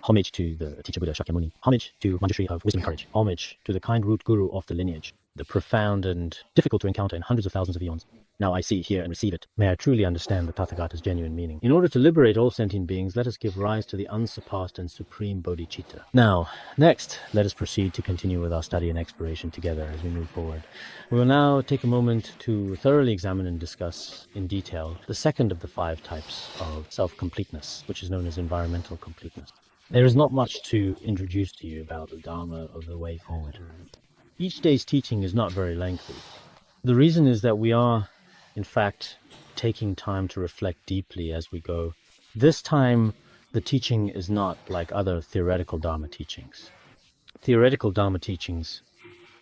Homage to the teacher Buddha Shakyamuni. Homage to Manjushri of wisdom and courage. Homage to the kind root guru of the lineage. The profound and difficult to encounter in hundreds of thousands of eons. Now I see, hear, and receive it. May I truly understand the Tathagata's genuine meaning. In order to liberate all sentient beings, let us give rise to the unsurpassed and supreme bodhicitta. Now, next, let us proceed to continue with our study and exploration together as we move forward. We will now take a moment to thoroughly examine and discuss in detail the second of the 5 types of self-completeness, which is known as environmental completeness. There is not much to introduce to you about the Dharma of the way forward. Each day's teaching is not very lengthy. The reason is that we are, in fact, taking time to reflect deeply as we go. This time, the teaching is not like other theoretical Dharma teachings. Theoretical Dharma teachings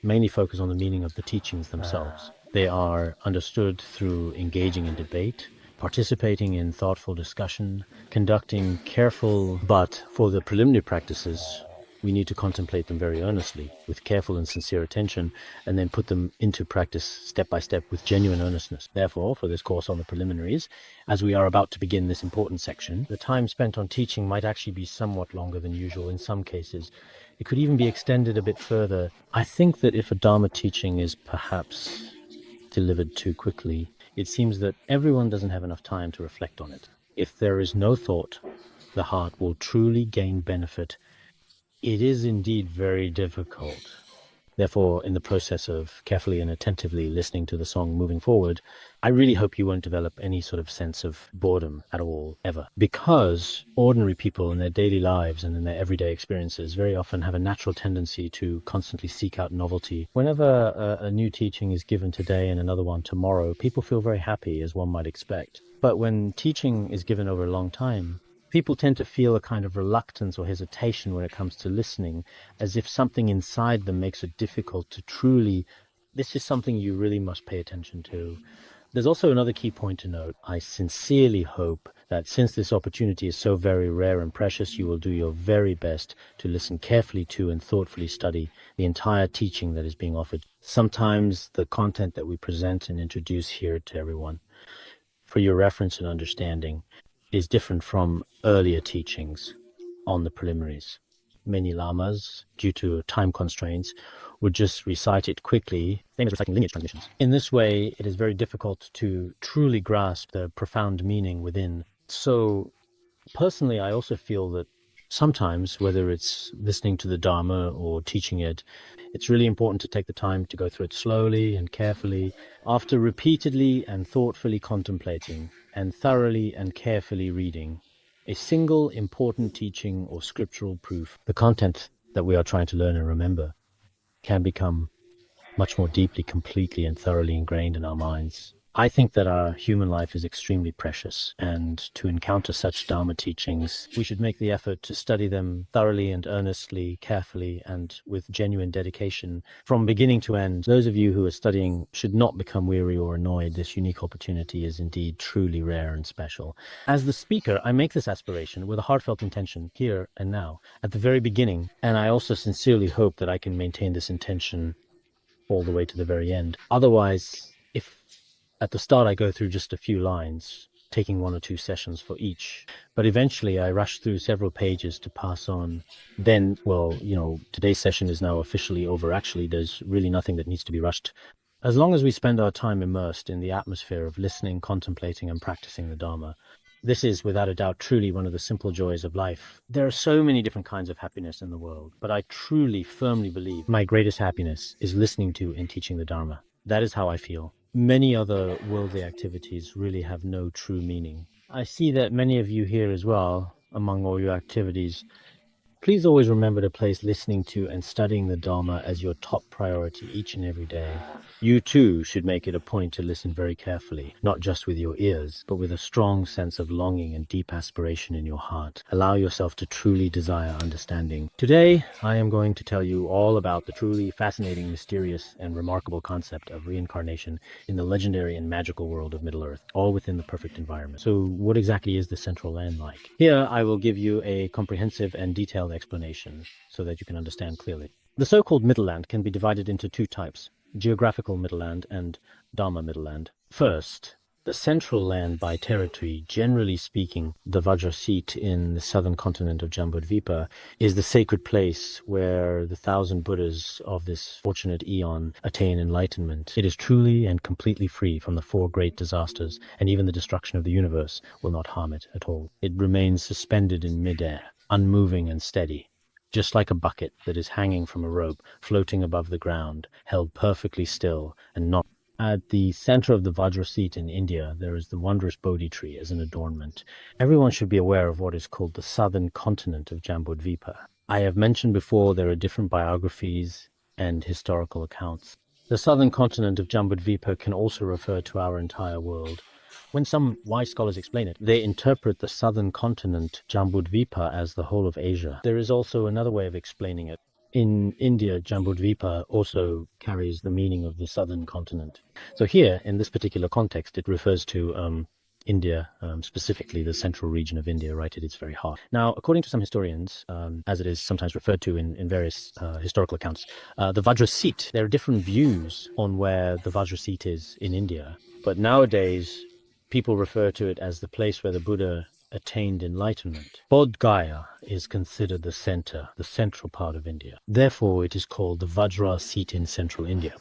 mainly focus on the meaning of the teachings themselves. They are understood through engaging in debate, participating in thoughtful discussion, conducting careful, but for the preliminary practices, we need to contemplate them very earnestly, with careful and sincere attention, and then put them into practice step by step with genuine earnestness. Therefore, for this course on the preliminaries, as we are about to begin this important section, the time spent on teaching might actually be somewhat longer than usual in some cases. It could even be extended a bit further. I think that if a Dharma teaching is perhaps delivered too quickly, it seems that everyone doesn't have enough time to reflect on it. If there is no thought, the heart will truly gain benefit. It is indeed very difficult. Therefore, in the process of carefully and attentively listening to the song moving forward, I really hope you won't develop any sort of sense of boredom at all, ever. Because ordinary people in their daily lives and in their everyday experiences very often have a natural tendency to constantly seek out novelty. Whenever a new teaching is given today and another one tomorrow, people feel very happy, as one might expect. But when teaching is given over a long time, people tend to feel a kind of reluctance or hesitation when it comes to listening, as if something inside them makes it difficult to truly, this is something you really must pay attention to. There's also another key point to note. I sincerely hope that since this opportunity is so very rare and precious, you will do your very best to listen carefully to and thoughtfully study the entire teaching that is being offered. Sometimes the content that we present and introduce here to everyone, for your reference and understanding, is different from earlier teachings on the preliminaries. Many lamas, due to time constraints, would just recite it quickly, same as reciting lineage transmissions. In this way, it is very difficult to truly grasp the profound meaning within. So, personally, I also feel that sometimes, whether it's listening to the Dharma or teaching it, it's really important to take the time to go through it slowly and carefully. After repeatedly and thoughtfully contemplating and thoroughly and carefully reading a single important teaching or scriptural proof, the content that we are trying to learn and remember can become much more deeply, completely, and thoroughly ingrained in our minds. I think that our human life is extremely precious, and to encounter such Dharma teachings, we should make the effort to study them thoroughly and earnestly, carefully, and with genuine dedication from beginning to end. Those of you who are studying should not become weary or annoyed. This unique opportunity is indeed truly rare and special. As the speaker, I make this aspiration with a heartfelt intention here and now, at the very beginning, and I also sincerely hope that I can maintain this intention all the way to the very end. Otherwise, if at the start I go through just a few lines, taking 1 or 2 sessions for each, but eventually I rush through several pages to pass on, then, well, today's session is now officially over. Actually, there's really nothing that needs to be rushed. As long as we spend our time immersed in the atmosphere of listening, contemplating, and practicing the Dharma, this is, without a doubt, truly one of the simple joys of life. There are so many different kinds of happiness in the world, but I truly, firmly believe my greatest happiness is listening to and teaching the Dharma. That is how I feel. Many other worldly activities really have no true meaning. I see that many of you here as well, among all your activities, please always remember to place listening to and studying the Dharma as your top priority each and every day. You too should make it a point to listen very carefully, not just with your ears, but with a strong sense of longing and deep aspiration in your heart. Allow yourself to truly desire understanding. Today, I am going to tell you all about the truly fascinating, mysterious, and remarkable concept of reincarnation in the legendary and magical world of Middle-earth, all within the perfect environment. So what exactly is the Central Land like? Here, I will give you a comprehensive and detailed explanation so that you can understand clearly. The so-called Middle Land can be divided into 2 types: geographical Middle Land and Dharma Middle Land. First, The central land by territory, generally speaking, the Vajrasattva in the southern continent of Jambudvipa, is the sacred place where the 1,000 Buddhas of this fortunate eon attain enlightenment. It is truly and completely free from the 4 great disasters, and even the destruction of the universe will not harm it at all. It remains suspended in midair, unmoving and steady, just like a bucket that is hanging from a rope, floating above the ground, held perfectly still and not. At the center of the Vajrasattva in India, there is the wondrous Bodhi tree as an adornment. Everyone should be aware of what is called the southern continent of Jambudvipa. I have mentioned before there are different biographies and historical accounts. The southern continent of Jambudvipa can also refer to our entire world. When some wise scholars explain it, they interpret the southern continent, Jambudvipa, as the whole of Asia. There is also another way of explaining it. In India, Jambudvipa also carries the meaning of the southern continent. So here, in this particular context, it refers to India, specifically the central region of India, right at its very heart. Now, according to some historians, as it is sometimes referred to in various historical accounts, the Vajrasattva, there are different views on where the Vajrasattva is in India. But nowadays, people refer to it as the place where the Buddha attained enlightenment. Bodh Gaya is considered the central part of India. Therefore, it is called the Vajrasattva in central India.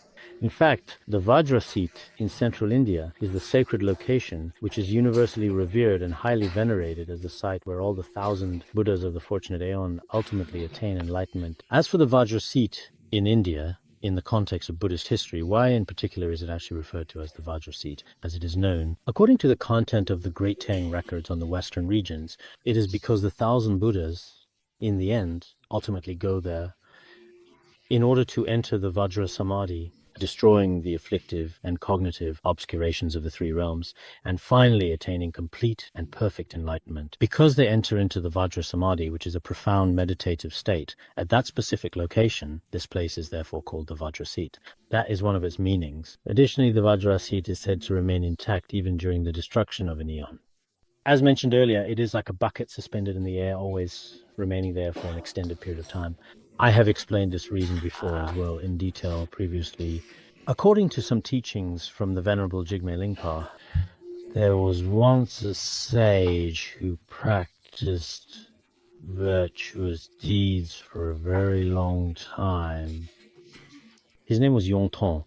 In fact, the Vajrasattva in central India is the sacred location which is universally revered and highly venerated as the site where all the 1,000 Buddhas of the fortunate aeon ultimately attain enlightenment. As for the Vajrasattva in India, in the context of Buddhist history, why in particular is it actually referred to as the Vajrasattva, as it is known? According to the content of the Great Tang records on the western regions, it is because the 1,000 Buddhas, in the end, ultimately go there in order to enter the Vajra Samadhi, destroying the afflictive and cognitive obscurations of the 3 realms, and finally attaining complete and perfect enlightenment. Because they enter into the Vajra Samadhi, which is a profound meditative state, at that specific location, this place is therefore called the Vajrasattva. That is one of its meanings. Additionally, the Vajrasattva is said to remain intact even during the destruction of an eon. As mentioned earlier, it is like a bucket suspended in the air, always remaining there for an extended period of time. I have explained this reason before as well in detail previously. According to some teachings from the Venerable Jigme Lingpa, there was once a sage who practiced virtuous deeds for a very long time. His name was Yongtong,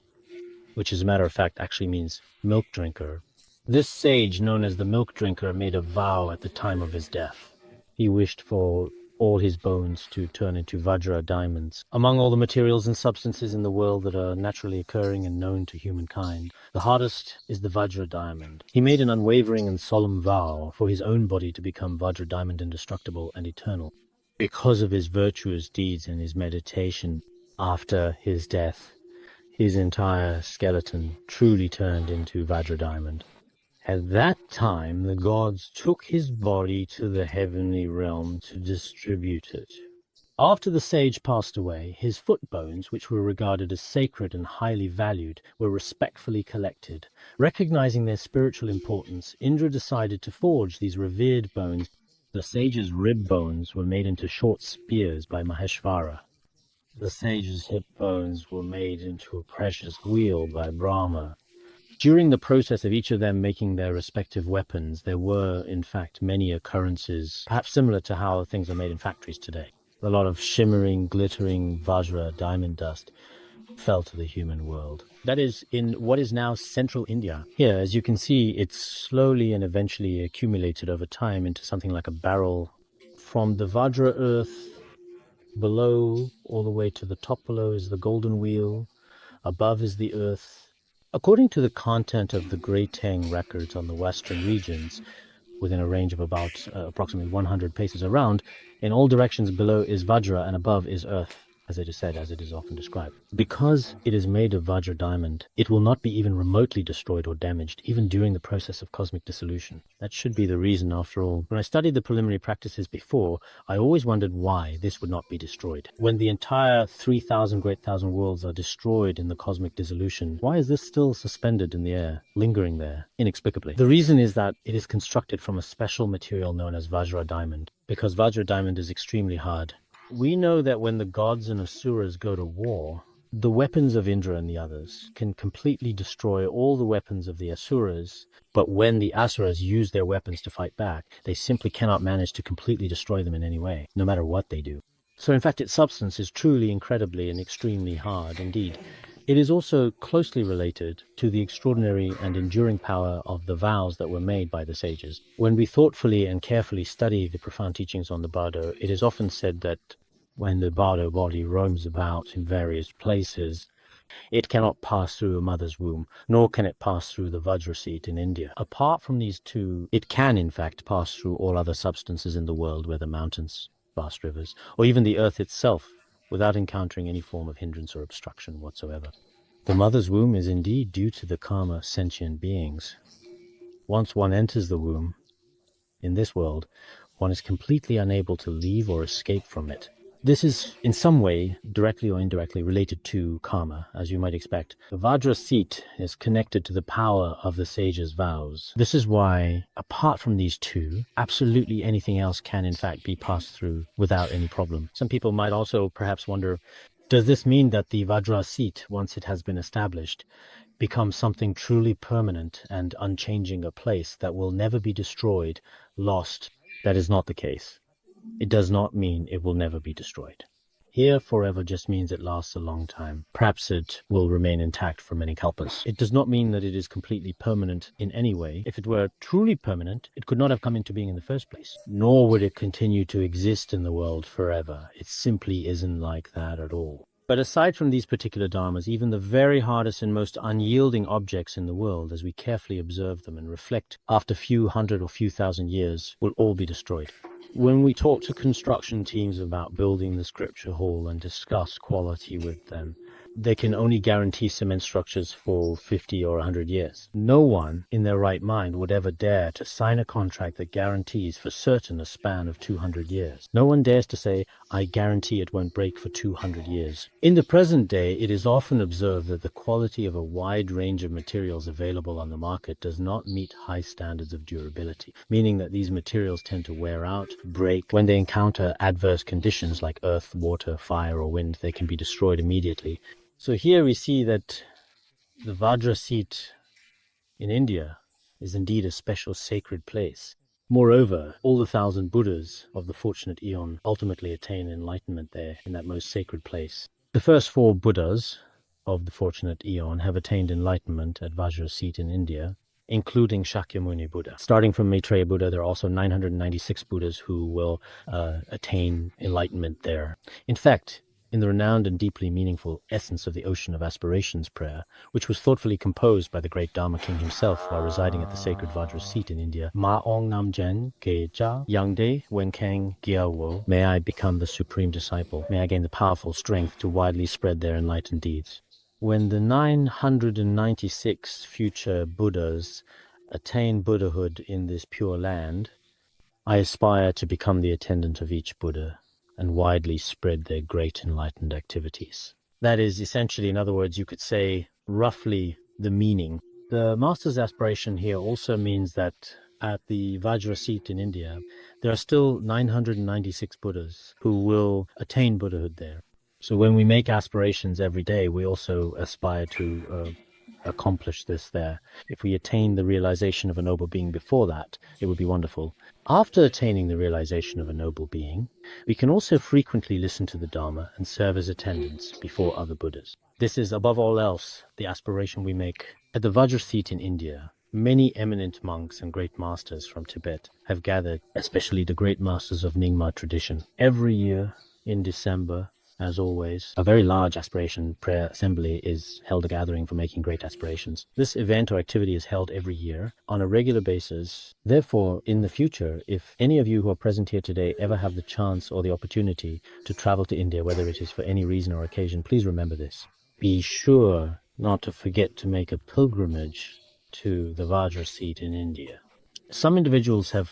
which as a matter of fact actually means milk drinker. This sage, known as the milk drinker, made a vow at the time of his death. He wished for all his bones to turn into Vajra diamonds. Among all the materials and substances in the world that are naturally occurring and known to humankind, the hardest is the Vajra diamond. He made an unwavering and solemn vow for his own body to become Vajra diamond indestructible and eternal. Because of his virtuous deeds and his meditation after his death, his entire skeleton truly turned into Vajra diamond. At that time, the gods took his body to the heavenly realm to distribute it. After the sage passed away, his foot bones, which were regarded as sacred and highly valued, were respectfully collected. Recognizing their spiritual importance, Indra decided to forge these revered bones. The sage's rib bones were made into short spears by Maheshvara. The sage's hip bones were made into a precious wheel by Brahma. During the process of each of them making their respective weapons, there were, in fact, many occurrences, perhaps similar to how things are made in factories today. A lot of shimmering, glittering Vajra diamond dust fell to the human world. That is in what is now central India. Here, as you can see, it's slowly and eventually accumulated over time into something like a barrel. From the Vajra earth below all the way to the top below is the golden wheel. Above is the earth. According to the content of the Great Tang records on the western regions, within a range of about approximately 100 paces around, in all directions below is Vajra and above is earth, as it is said, as it is often described. Because it is made of Vajra diamond, it will not be even remotely destroyed or damaged, even during the process of cosmic dissolution. That should be the reason, after all. When I studied the preliminary practices before, I always wondered why this would not be destroyed. When the entire 3,000 great thousand worlds are destroyed in the cosmic dissolution, why is this still suspended in the air, lingering there, inexplicably? The reason is that it is constructed from a special material known as Vajra diamond, because Vajra diamond is extremely hard. We know that when the gods and asuras go to war, The weapons of Indra and the others can completely destroy all the weapons of the Asuras, but when the Asuras use their weapons to fight back, they simply cannot manage to completely destroy them in any way, no matter what they do. So in fact, its substance is truly incredibly and extremely hard indeed. It is also closely related to the extraordinary and enduring power of the vows that were made by the sages. When we thoughtfully and carefully study the profound teachings on the Bardo, it is often said that when the Bardo body roams about in various places, it cannot pass through a mother's womb, nor can it pass through the Vajrasattva in India. Apart from these two, it can in fact pass through all other substances in the world, whether mountains, vast rivers, or even the earth itself, without encountering any form of hindrance or obstruction whatsoever. The mother's womb is indeed due to the karma sentient beings. Once one enters the womb, in this world, one is completely unable to leave or escape from it. This is, in some way, directly or indirectly related to karma, as you might expect. The Vajrasattva is connected to the power of the sage's vows. This is why, apart from these two, absolutely anything else can, in fact, be passed through without any problem. Some people might also perhaps wonder, does this mean that the Vajrasattva, once it has been established, becomes something truly permanent and unchanging, a place that will never be destroyed, lost? That is not the case. It does not mean it will never be destroyed. Here, forever just means it lasts a long time. Perhaps it will remain intact for many kalpas. It does not mean that it is completely permanent in any way. If it were truly permanent, it could not have come into being in the first place. Nor would it continue to exist in the world forever. It simply isn't like that at all. But aside from these particular dharmas, even the very hardest and most unyielding objects in the world, as we carefully observe them and reflect after few hundred or few thousand years, will all be destroyed. When we talk to construction teams about building the scripture hall and discuss quality with them, they can only guarantee cement structures for 50 or 100 years. No one in their right mind would ever dare to sign a contract that guarantees for certain a span of 200 years. No one dares to say, I guarantee it won't break for 200 years. In the present day, it is often observed that the quality of a wide range of materials available on the market does not meet high standards of durability, meaning that these materials tend to wear out, break. When they encounter adverse conditions like earth, water, fire, or wind, they can be destroyed immediately. So here we see that the Vajrasattva in India is indeed a special sacred place. Moreover, all the 1,000 Buddhas of the fortunate eon ultimately attain enlightenment there in that most sacred place. The first 4 Buddhas of the fortunate eon have attained enlightenment at Vajrasattva in India, including Shakyamuni Buddha. Starting from Maitreya Buddha, there are also 996 Buddhas who will attain enlightenment there. In fact, in the renowned and deeply meaningful Essence of the Ocean of Aspirations prayer, which was thoughtfully composed by the great Dharma King himself while residing at the sacred Vajrasattva in India, Ma Ong Nam Jen Ge Cha Yangde Wenkang Gyalwo, may I become the supreme disciple, may I gain the powerful strength to widely spread their enlightened deeds. When the 996 future Buddhas attain Buddhahood in this pure land, I aspire to become the attendant of each Buddha and widely spread their great enlightened activities. That is essentially, in other words, you could say roughly the meaning. The master's aspiration here also means that at the Vajrasattva in India, there are still 996 Buddhas who will attain Buddhahood there. So when we make aspirations every day, we also aspire to accomplish this there. If we attain the realization of a noble being before that, it would be wonderful. After attaining the realization of a noble being, we can also frequently listen to the Dharma and serve as attendants before other Buddhas. This is, above all else, the aspiration we make. At the Vajrasattva in India, many eminent monks and great masters from Tibet have gathered, especially the great masters of Nyingma tradition. Every year in December, as always, a very large aspiration prayer assembly is held, a gathering for making great aspirations. This event or activity is held every year on a regular basis. Therefore, in the future, if any of you who are present here today ever have the chance or the opportunity to travel to India, whether it is for any reason or occasion, please remember this. Be sure not to forget to make a pilgrimage to the Vajrasattva in India. Some individuals have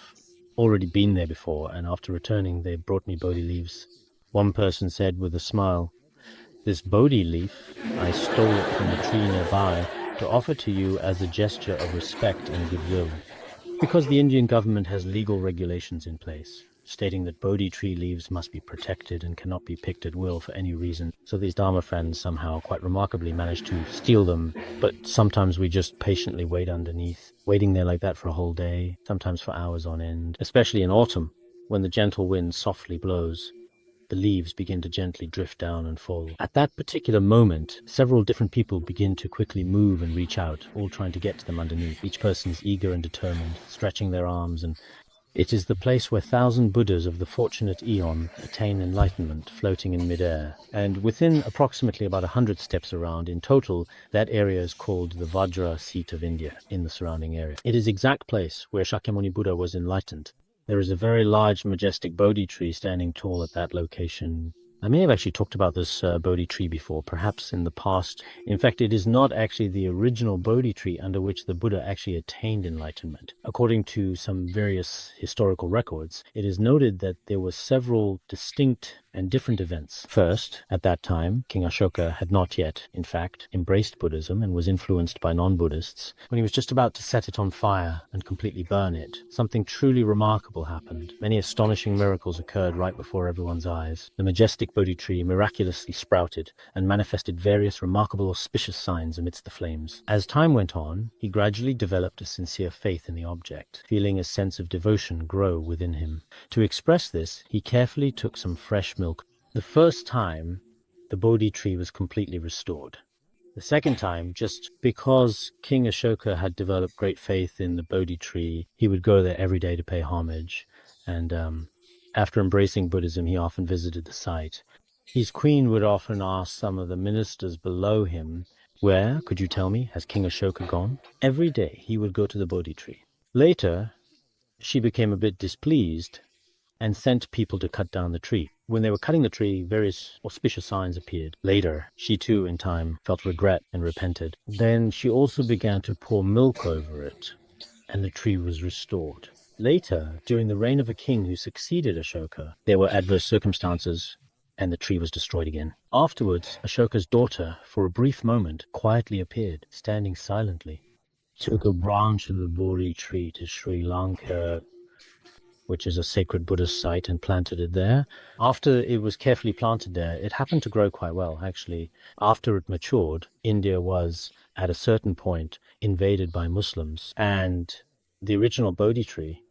already been there before, and after returning, they brought me Bodhi leaves. One person said with a smile, "This Bodhi leaf, I stole it from the tree nearby to offer to you as a gesture of respect and goodwill, because the Indian government has legal regulations in place. stating that Bodhi tree leaves must be protected and cannot be picked at will for any reason. So these Dharma friends somehow quite remarkably managed to steal them, but sometimes we just patiently wait underneath, waiting there like that for a whole day, sometimes for hours on end, especially in autumn when the gentle wind softly blows. The leaves begin to gently drift down and fall. At that particular moment, several different people begin to quickly move and reach out, all trying to get to them underneath. Each person is eager and determined, stretching their arms, and it is the place where 1,000 Buddhas of the fortunate eon attain enlightenment, floating in midair. And within approximately about 100 steps around, in total, that area is called the Vajra seat of India in the surrounding area. It is the exact place where Shakyamuni Buddha was enlightened. There is a very large, majestic Bodhi tree standing tall at that location. I may have actually talked about this Bodhi tree before, perhaps in the past. In fact, it is not actually the original Bodhi tree under which the Buddha actually attained enlightenment. According to some various historical records, it is noted that there were several distinct and different events. First, at that time, King Ashoka had not yet, in fact, embraced Buddhism and was influenced by non-Buddhists. When he was just about to set it on fire and completely burn it, something truly remarkable happened. Many astonishing miracles occurred right before everyone's eyes. The majestic Bodhi tree miraculously sprouted and manifested various remarkable auspicious signs amidst the flames. As time went on, he gradually developed a sincere faith in the object, feeling a sense of devotion grow within him. To express this, he carefully took some fresh milk. The first time, the Bodhi tree was completely restored. The second time, just because King Ashoka had developed great faith in the Bodhi tree, he would go there every day to pay homage. And after embracing Buddhism, he often visited the site. His queen would often ask some of the ministers below him, "Where, could you tell me, has King Ashoka gone?" Every day he would go to the Bodhi tree. Later, she became a bit displeased and sent people to cut down the tree. When they were cutting the tree, various auspicious signs appeared. Later, she too, in time, felt regret and repented. Then she also began to pour milk over it, and the tree was restored. Later, during the reign of a king who succeeded Ashoka, there were adverse circumstances, and the tree was destroyed again. Afterwards, Ashoka's daughter, for a brief moment, quietly appeared, standing silently. Took a branch of the Bodhi tree to Sri Lanka, which is a sacred Buddhist site, and planted it there. After it was carefully planted there, it happened to grow quite well, actually. After it matured, India was, at a certain point, invaded by Muslims, and the original Bodhi tree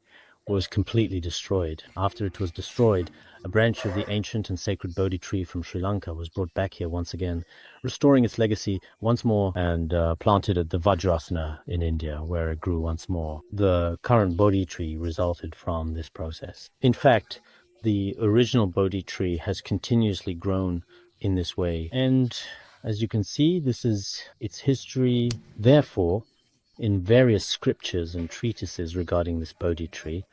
was completely destroyed. After it was destroyed, a branch of the ancient and sacred Bodhi tree from Sri Lanka was brought back here once again, restoring its legacy once more, and planted at the Vajrasattva in India, where it grew once more. The current Bodhi tree resulted from this process. In fact, the original Bodhi tree has continuously grown in this way. And as you can see, this is its history. Therefore, in various scriptures and treatises regarding this Bodhi tree,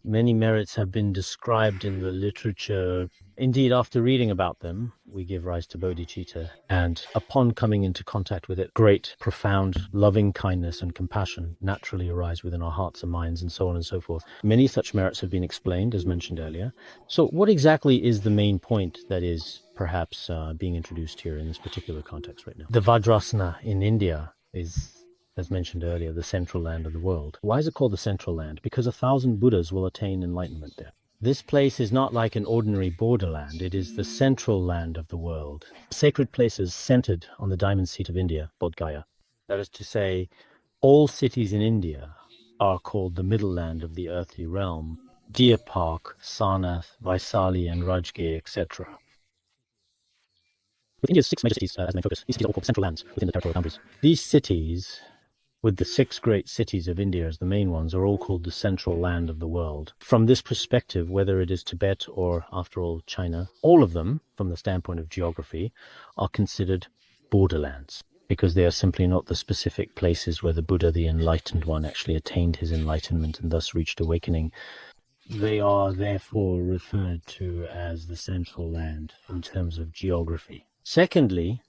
many merits have been described in the literature. Indeed, after reading about them, we give rise to bodhicitta, and upon coming into contact with it, great, profound, loving kindness and compassion naturally arise within our hearts and minds, and so on and so forth. Many such merits have been explained, as mentioned earlier. So what exactly is the main point that is perhaps being introduced here in this particular context right now? The Vajrasattva in India is, as mentioned earlier, the central land of the world. Why is it called the central land? Because 1,000 Buddhas will attain enlightenment there. This place is not like an ordinary borderland. It is the central land of the world. Sacred places centered on the diamond seat of India, Bodh Gaya. That is to say, all cities in India are called the middle land of the earthly realm. Deer Park, Sarnath, Vaisali, and Rajgir, etc. With India's 6 major cities as main focus, these cities are all called central lands within the territorial boundaries. These cities, with the 6 great cities of India as the main ones, are all called the central land of the world. From this perspective, whether it is Tibet or, after all, China, all of them, from the standpoint of geography, are considered borderlands, because they are simply not the specific places where the Buddha, the enlightened one, actually attained his enlightenment and thus reached awakening. They are therefore referred to as the central land in terms of geography. Secondly,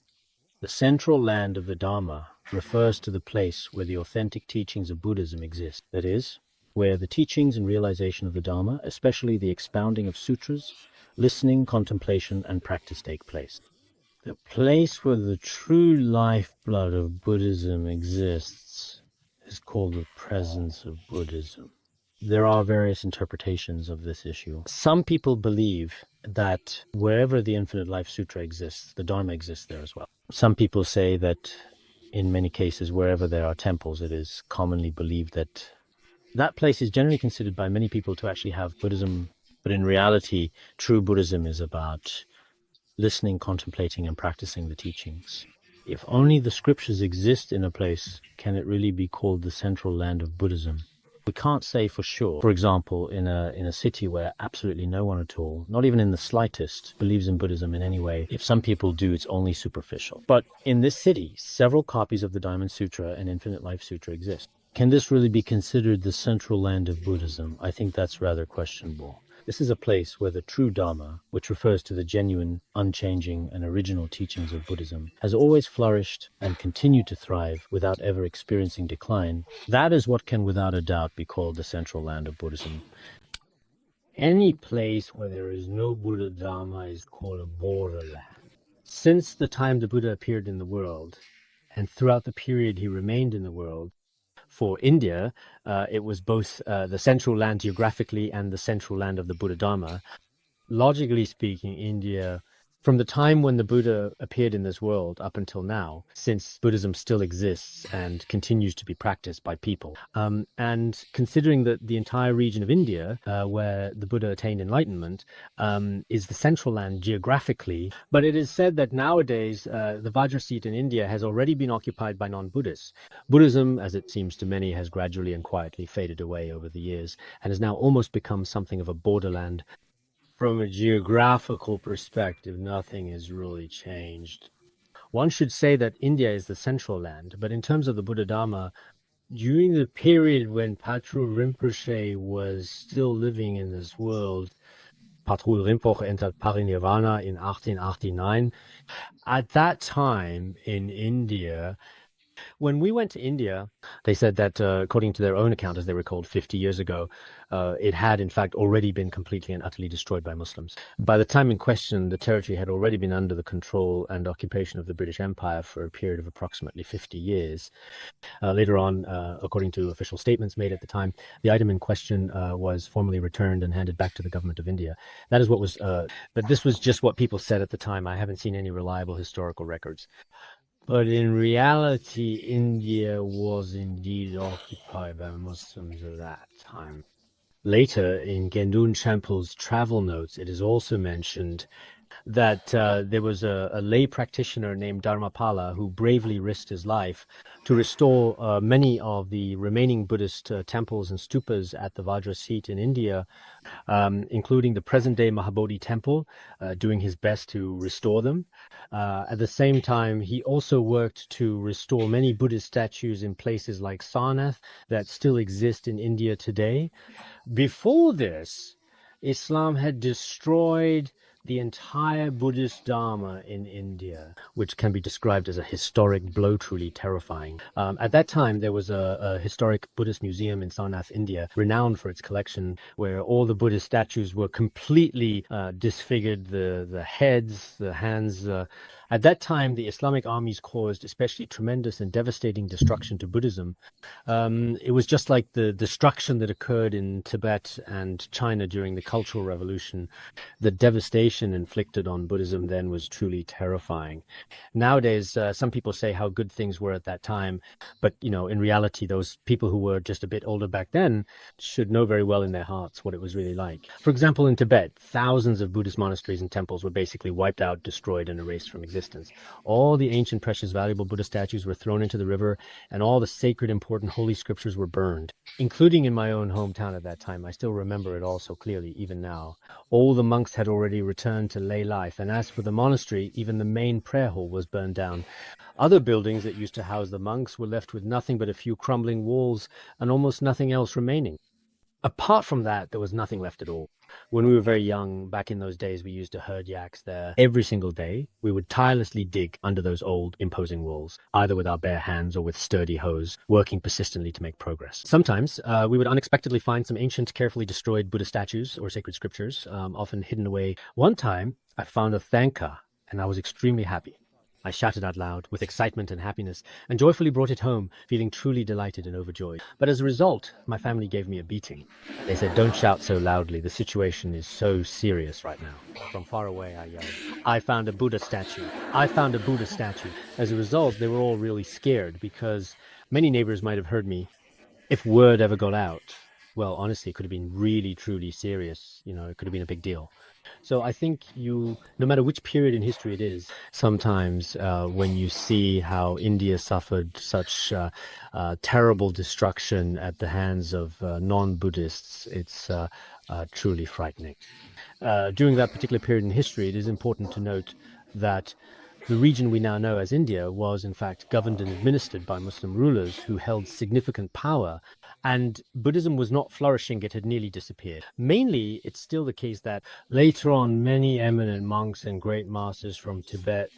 the central land of the Dharma refers to the place where the authentic teachings of Buddhism exist. That is, where the teachings and realization of the Dharma, especially the expounding of sutras, listening, contemplation, and practice take place. The place where the true lifeblood of Buddhism exists is called the presence of Buddhism. There are various interpretations of this issue. Some people believe that wherever the Infinite Life Sutra exists, the Dharma exists there as well. Some people say that in many cases, wherever there are temples, it is commonly believed that that place is generally considered by many people to actually have Buddhism. But in reality, true Buddhism is about listening, contemplating, and practicing the teachings. If only the scriptures exist in a place, can it really be called the central land of Buddhism? We can't say for sure. For example, in a city where absolutely no one at all, not even in the slightest, believes in Buddhism in any way, if some people do, it's only superficial. But in this city, several copies of the Diamond Sutra and Infinite Life Sutra exist. Can this really be considered the central land of Buddhism? I think that's rather questionable. This is a place where the true Dharma, which refers to the genuine, unchanging, and original teachings of Buddhism, has always flourished and continued to thrive without ever experiencing decline. That is what can without a doubt be called the central land of Buddhism. Any place where there is no Buddha Dharma is called a borderland. Since the time the Buddha appeared in the world, and throughout the period he remained in the world, for India, it was both the central land geographically and the central land of the Buddha Dharma. Logically speaking, India, from the time when the Buddha appeared in this world up until now, since Buddhism still exists and continues to be practiced by people, and considering that the entire region of India, where the Buddha attained enlightenment, is the central land geographically, but it is said that nowadays the Vajrasattva in India has already been occupied by non-Buddhists. Buddhism, as it seems to many, has gradually and quietly faded away over the years and has now almost become something of a borderland. From a geographical perspective, nothing has really changed. One should say that India is the central land, but in terms of the Buddha Dharma, during the period when Patrul Rinpoche was still living in this world, Patrul Rinpoche entered Parinirvana in 1889. At that time in India, when we went to India, they said that according to their own account, as they recalled 50 years ago, it had in fact already been completely and utterly destroyed by Muslims. By the time in question, the territory had already been under the control and occupation of the British Empire for a period of approximately 50 years. Later on, according to official statements made at the time, the item in question was formally returned and handed back to the government of India. That is what was, but this was just what people said at the time. I haven't seen any reliable historical records. But in reality, India was indeed occupied by Muslims at that time. Later, in Gendun Champel's travel notes, it is also mentioned that there was a lay practitioner named Dharmapala who bravely risked his life to restore many of the remaining Buddhist temples and stupas at the Vajrasattva in India, including the present-day Mahabodhi temple, doing his best to restore them. At the same time, he also worked to restore many Buddhist statues in places like Sarnath that still exist in India today. Before this, Islam had destroyed the entire Buddhist Dharma in India, which can be described as a historic blow, truly terrifying. At that time, there was a historic Buddhist museum in Sarnath, India, renowned for its collection, where all the Buddhist statues were completely disfigured, the heads, the hands. At that time, the Islamic armies caused especially tremendous and devastating destruction to Buddhism. It was just like the destruction that occurred in Tibet and China during the Cultural Revolution. The devastation inflicted on Buddhism then was truly terrifying. Nowadays, some people say how good things were at that time, but in reality, those people who were just a bit older back then should know very well in their hearts what it was really like. For example, in Tibet, thousands of Buddhist monasteries and temples were basically wiped out, destroyed, and erased from existence. All the ancient, precious, valuable Buddha statues were thrown into the river, and all the sacred, important, holy scriptures were burned, including in my own hometown at that time. I still remember it all so clearly, even now. All the monks had already returned to lay life, and as for the monastery, even the main prayer hall was burned down. Other buildings that used to house the monks were left with nothing but a few crumbling walls and almost nothing else remaining. Apart from that, there was nothing left at all. When we were very young, back in those days, we used to herd yaks there. Every single day, we would tirelessly dig under those old, imposing walls, either with our bare hands or with sturdy hoes, working persistently to make progress. Sometimes, we would unexpectedly find some ancient, carefully destroyed Buddha statues or sacred scriptures, often hidden away. One time, I found a thanka, and I was extremely happy. I shouted out loud with excitement and happiness, and joyfully brought it home, feeling truly delighted and overjoyed. But as a result, my family gave me a beating. They said, "Don't shout so loudly. The situation is so serious right now." From far away, I yelled, "I found a Buddha statue. I found a Buddha statue." As a result, they were all really scared because many neighbors might have heard me. If word ever got out, well, honestly, it could have been really, truly serious. It could have been a big deal. So I think no matter which period in history it is, sometimes when you see how India suffered such terrible destruction at the hands of non-Buddhists, it's truly frightening. During that particular period in history, it is important to note that the region we now know as India was, in fact, governed and administered by Muslim rulers who held significant power, and Buddhism was not flourishing, it had nearly disappeared. Mainly, it's still the case that later on, many eminent monks and great masters from Tibet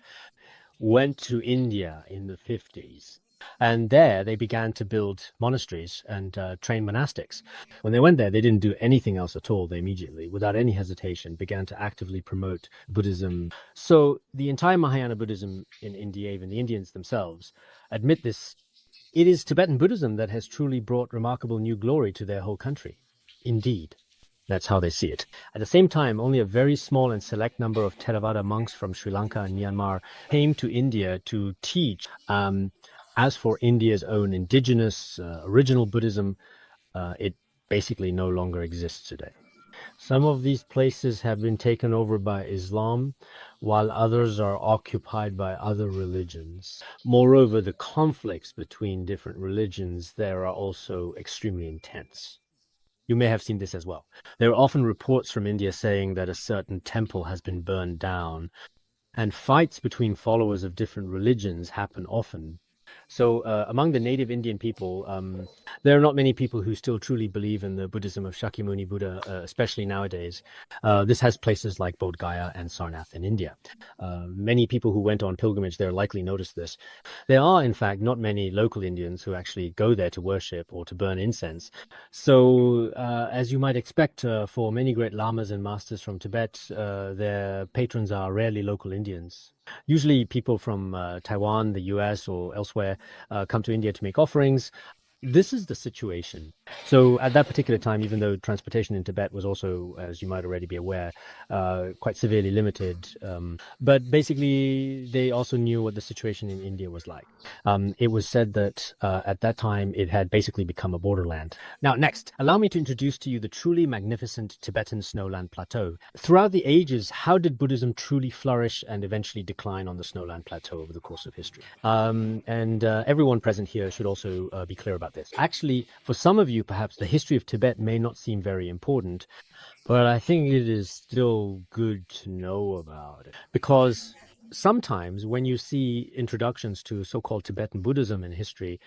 went to India in the 50s. And there they began to build monasteries and train monastics. When they went there, they didn't do anything else at all. They immediately, without any hesitation, began to actively promote Buddhism. So the entire Mahayana Buddhism in India, even the Indians themselves, admit this. It is Tibetan Buddhism that has truly brought remarkable new glory to their whole country. Indeed. That's how they see it. At the same time, only a very small and select number of Theravada monks from Sri Lanka and Myanmar came to India to teach. As for India's own indigenous, original Buddhism, it basically no longer exists today. Some of these places have been taken over by Islam, while others are occupied by other religions. Moreover, the conflicts between different religions there are also extremely intense. You may have seen this as well. There are often reports from India saying that a certain temple has been burned down, and fights between followers of different religions happen often. So among the native Indian people, there are not many people who still truly believe in the Buddhism of Shakyamuni Buddha, especially nowadays. This has places like Bodh Gaya and Sarnath in India. Many people who went on pilgrimage there likely noticed this. There are, in fact, not many local Indians who actually go there to worship or to burn incense. So, as you might expect, for many great lamas and masters from Tibet, their patrons are rarely local Indians. Usually people from Taiwan, the US, or elsewhere come to India to make offerings. This is the situation. So at that particular time, even though transportation in Tibet was also, as you might already be aware, quite severely limited, but basically they also knew what the situation in India was like. It was said that at that time it had basically become a borderland. Now, next, allow me to introduce to you the truly magnificent Tibetan snowland plateau. Throughout the ages, how did Buddhism truly flourish and eventually decline on the snowland plateau over the course of history? Everyone present here should also be clear about this. Actually, for some of you, perhaps the history of Tibet may not seem very important, but I think it is still good to know about it. Because sometimes when you see introductions to so-called Tibetan Buddhism in history,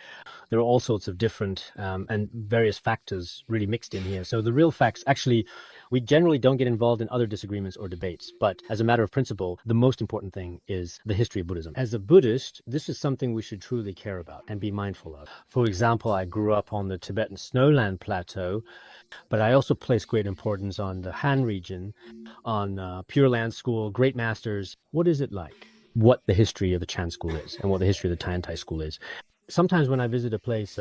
there are all sorts of different and various factors really mixed in here. So the real facts, actually, we generally don't get involved in other disagreements or debates. But as a matter of principle, the most important thing is the history of Buddhism. As a Buddhist, this is something we should truly care about and be mindful of. For example, I grew up on the Tibetan snowland plateau, but I also place great importance on the Han region, on Pure Land School, great masters. What is it like? What the history of the Chan school is and what the history of the Tiantai school is. Sometimes when I visit a place,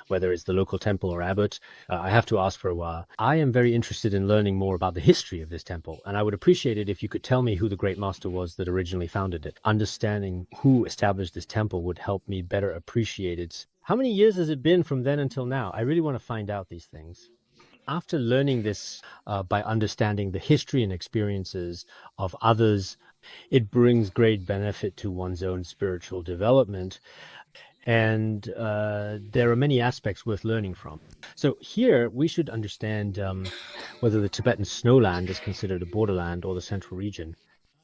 whether it's the local temple or abbot, I have to ask for a while. I am very interested in learning more about the history of this temple, and I would appreciate it if you could tell me who the great master was that originally founded it. Understanding who established this temple would help me better appreciate it. How many years has it been from then until now? I really want to find out these things. After learning this by understanding the history and experiences of others, it brings great benefit to one's own spiritual development. And there are many aspects worth learning from. So here we should understand whether the Tibetan snowland is considered a borderland or the central region.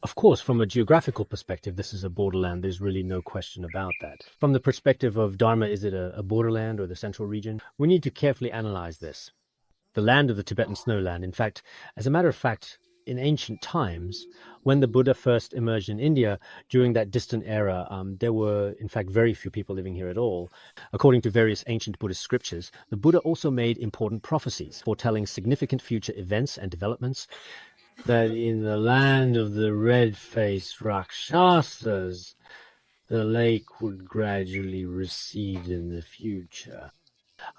Of course, from a geographical perspective, this is a borderland. There's really no question about that. From the perspective of Dharma, is it a borderland or the central region? We need to carefully analyze this. The land of the Tibetan snowland, in fact, as a matter of fact, in ancient times, when the Buddha first emerged in India, during that distant era, there were, in fact, very few people living here at all. According to various ancient Buddhist scriptures, the Buddha also made important prophecies, foretelling significant future events and developments. that in the land of the red-faced Rakshasas, the lake would gradually recede in the future.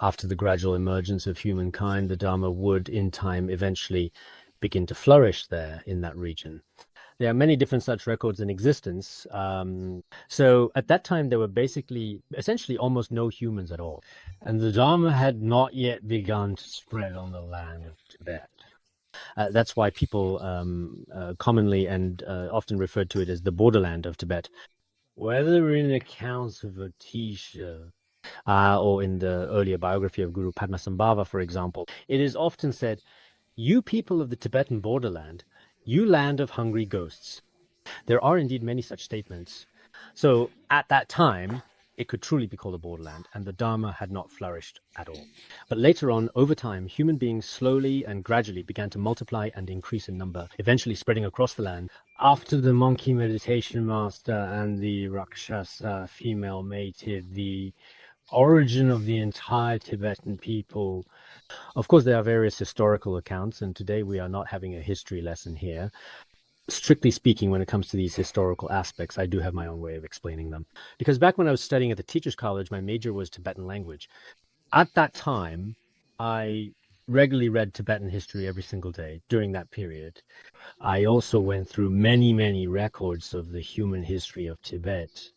After the gradual emergence of humankind, the Dharma would, in time, eventually begin to flourish there in that region. There are many different such records in existence. So at that time, there were essentially almost no humans at all. And the Dharma had not yet begun to spread on the land of Tibet. That's why people commonly and often referred to it as the borderland of Tibet. Whether in accounts of Atisha or in the earlier biography of Guru Padmasambhava, for example, it is often said, "You people of the Tibetan borderland, you land of hungry ghosts." There are indeed many such statements. So at that time, it could truly be called a borderland, and the Dharma had not flourished at all. But later on, over time, human beings slowly and gradually began to multiply and increase in number, eventually spreading across the land. After the monkey meditation master and the Rakshasa female mated, the origin of the entire Tibetan people. Of course, there are various historical accounts, and today we are not having a history lesson here. Strictly speaking, when it comes to these historical aspects, I do have my own way of explaining them. Because back when I was studying at the Teachers College, my major was Tibetan language. At that time, I regularly read Tibetan history every single day during that period. I also went through many, many records of the human history of Tibet.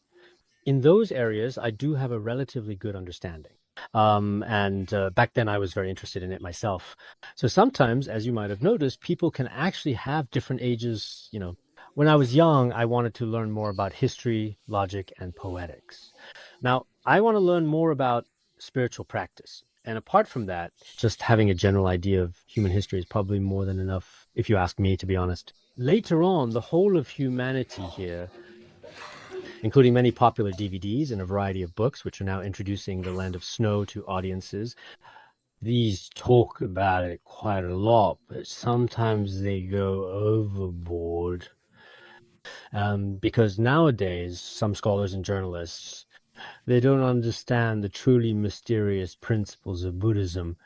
In those areas, I do have a relatively good understanding. And back then I was very interested in it myself. So sometimes, as you might have noticed, people can actually have different ages. When I was young, I wanted to learn more about history, logic, and poetics. Now, I want to learn more about spiritual practice. And apart from that, just having a general idea of human history is probably more than enough, if you ask me, to be honest. Later on, the whole of humanity here, including many popular DVDs and a variety of books, which are now introducing the Land of Snow to audiences. These talk about it quite a lot, but sometimes they go overboard. Because nowadays, some scholars and journalists, they don't understand the truly mysterious principles of Buddhism.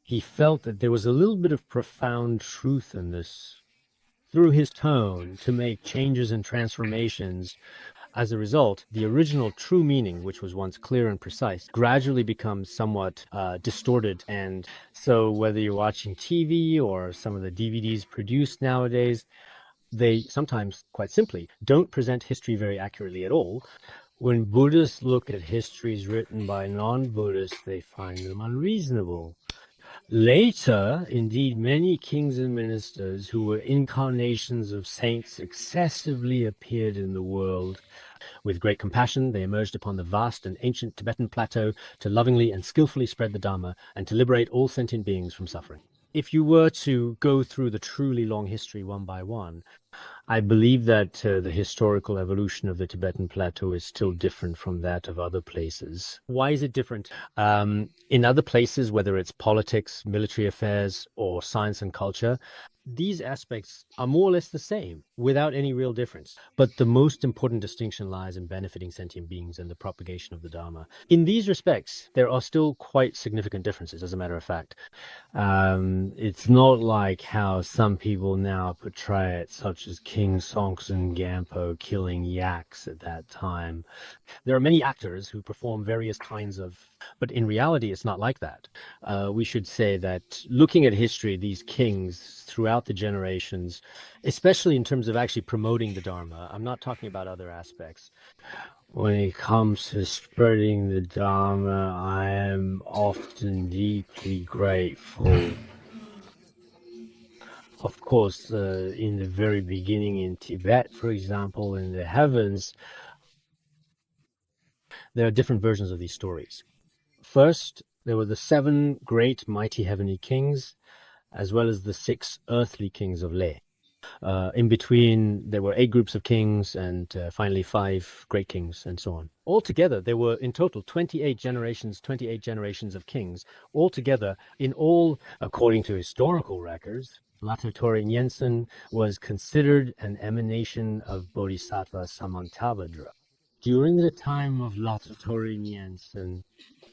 He felt that there was a little bit of profound truth in this through his tone to make changes and transformations. As a result, the original true meaning, which was once clear and precise, gradually becomes somewhat distorted. And so whether you're watching TV or some of the DVDs produced nowadays, they sometimes, quite simply, don't present history very accurately at all. When Buddhists look at histories written by non-Buddhists, they find them unreasonable. Later, indeed, many kings and ministers who were incarnations of saints successively appeared in the world. With great compassion, they emerged upon the vast and ancient Tibetan plateau to lovingly and skillfully spread the Dharma and to liberate all sentient beings from suffering. If you were to go through the truly long history one by one, I believe that the historical evolution of the Tibetan plateau is still different from that of other places. Why is it different? In other places, whether it's politics, military affairs, or science and culture, these aspects are more or less the same without any real difference. But the most important distinction lies in benefiting sentient beings and the propagation of the Dharma. In these respects, there are still quite significant differences, as a matter of fact. It's not like how some people now portray it, such as King Songtsen Gampo killing yaks at that time. There are many actors who perform various kinds of, but in reality, it's not like that. We should say that looking at history, these kings throughout the generations, especially in terms of actually promoting the Dharma, I'm not talking about other aspects. When it comes to spreading the Dharma, I am often deeply grateful. Of course, in the very beginning in Tibet, for example, in the heavens, there are different versions of these stories. First, there were the 7 great mighty heavenly kings, as well as the 6 earthly kings of Le. In between, there were 8 groups of kings, and finally 5 great kings, and so on. Altogether, there were in total 28 generations of kings. Altogether, in all, according to historical records, Latatori Nyensen was considered an emanation of Bodhisattva Samantabhadra. During the time of Latatori Nyensen,